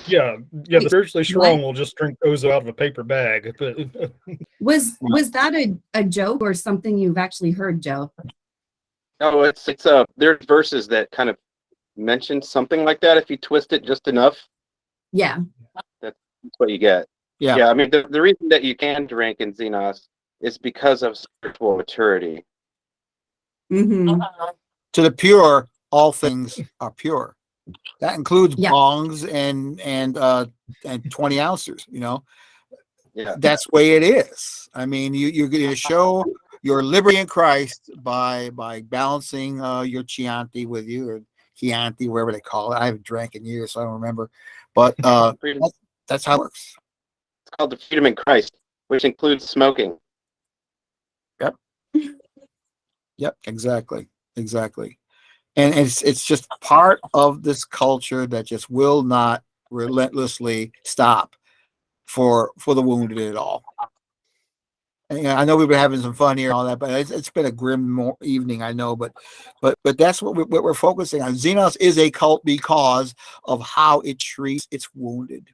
Yeah, the Wait, spiritually strong what? will just drink Ozo out of a paper bag. But Was that a joke or something you've actually heard, Joe? Oh, it's there's verses that kind of mention something like that. If you twist it just enough, Yeah. that's what you get. Yeah. Yeah, I mean the reason that you can drink in Xenos is because of spiritual maturity. Mm-hmm. To the pure, all things are pure. That includes Yeah. bongs and 20 ounces. You know, Yeah. that's the way it is. I mean, you're going to show your liberty in Christ by balancing your Chianti with you, or Chianti, wherever they call it. I haven't drank in years, so I don't remember. But that's how it works. It's called the freedom in Christ, which includes smoking. Yep. Yep. Exactly. And it's just part of this culture that just will not relentlessly stop for the wounded at all. And I know we've been having some fun here and all that, but it's been a grim evening, I know. But that's what we're focusing on. Xenos is a cult because of how it treats its wounded.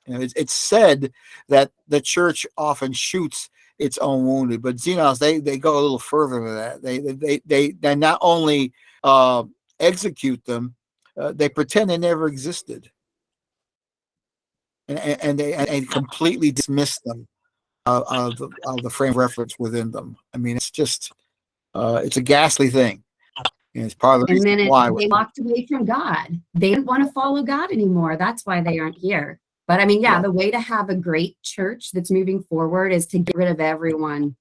You know, it's said that the church often shoots its own wounded, but Xenos they go a little further than that. They not only execute them, they pretend they never existed, and they completely dismiss them of the frame of reference within them. I mean, it's just it's a ghastly thing, and it's part of the And reason then why they walked away from God. They didn't want to follow God anymore. That's why they aren't here. But I mean, yeah, the way to have a great church that's moving forward is to get rid of everyone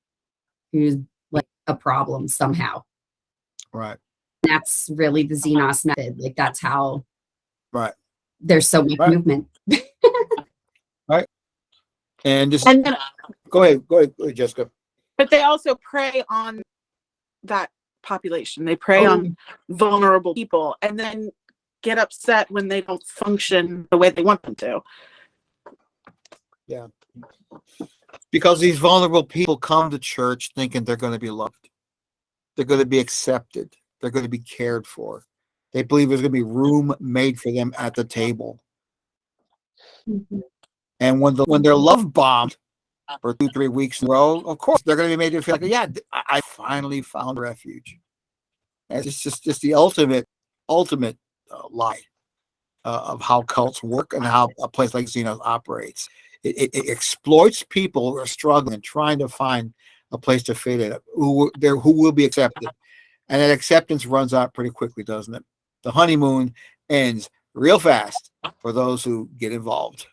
who's like a problem somehow. right. That's really the Xenos method. Like that's how there's so much Right. movement. Right. And just And then, go ahead, Jessica. but they also prey on that population. They prey on vulnerable people, and then get upset when they don't function the way they want them to. Yeah. Because these vulnerable people come to church thinking they're going to be loved. They're going to be accepted. They're going to be cared for. They believe there's going to be room made for them at the table. Mhm. And when they're love bombed for 2-3 weeks in a row, of course they're going to be made to feel like, yeah, I finally found refuge. And it's just the ultimate lie of how cults work and how a place like Xenos operates. It exploits people who are struggling, trying to find a place to fit in, who will be accepted, and that acceptance runs out pretty quickly, doesn't it? The honeymoon ends real fast for those who get involved,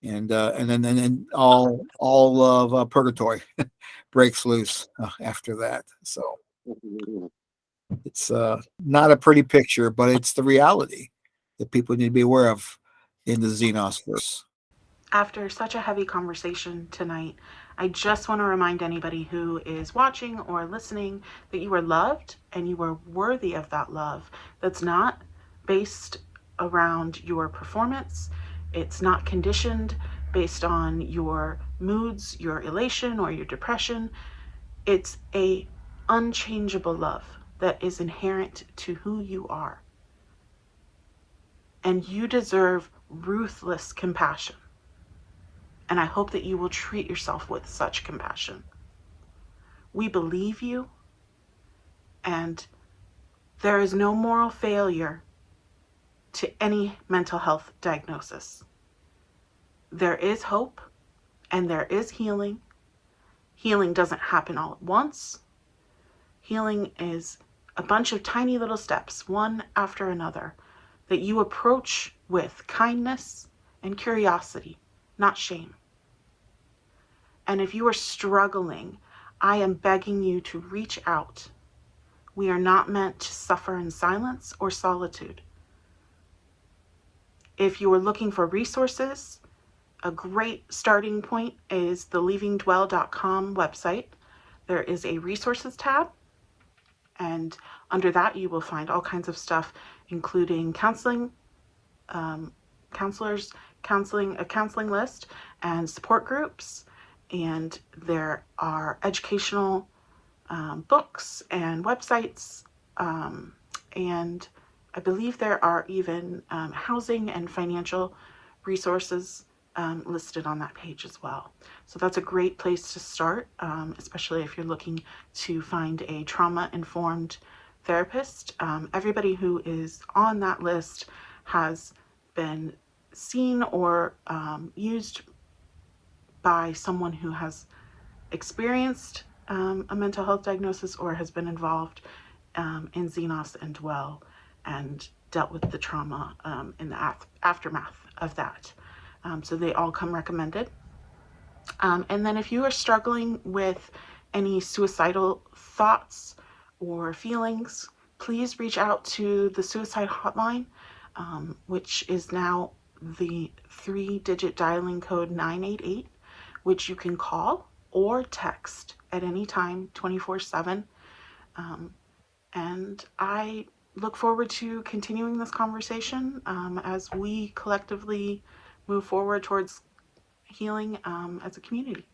and then all of purgatory breaks loose after that. So it's not a pretty picture, but it's the reality that people need to be aware of in the Xenosverse. After such a heavy conversation tonight, I just want to remind anybody who is watching or listening that you are loved and you are worthy of that love. That's not based around your performance. It's not conditioned based on your moods, your elation, or your depression. It's a unchangeable love that is inherent to who you are. And you deserve ruthless compassion. And I hope that you will treat yourself with such compassion. We believe you, and there is no moral failure to any mental health diagnosis. There is hope, and there is healing. Healing doesn't happen all at once. Healing is a bunch of tiny little steps, one after another, that you approach with kindness and curiosity, not shame. And if you are struggling, I am begging you to reach out. We are not meant to suffer in silence or solitude. If you are looking for resources, a great starting point is the leavingdwell.com website. there is a resources tab, and under that you will find all kinds of stuff, including counseling, counselors, a counseling list, and support groups. And there are educational books and websites, and I believe there are even housing and financial resources listed on that page as well. So that's a great place to start, especially if you're looking to find a trauma-informed therapist. Everybody who is on that list has been seen or used by someone who has experienced a mental health diagnosis or has been involved in Xenos and Dwell and dealt with the trauma in the aftermath of that. So they all come recommended. And then if you are struggling with any suicidal thoughts or feelings, please reach out to the suicide hotline, which is now the 3-digit dialing code 988, which you can call or text at any time, 24/7. And I look forward to continuing this conversation as we collectively move forward towards healing as a community.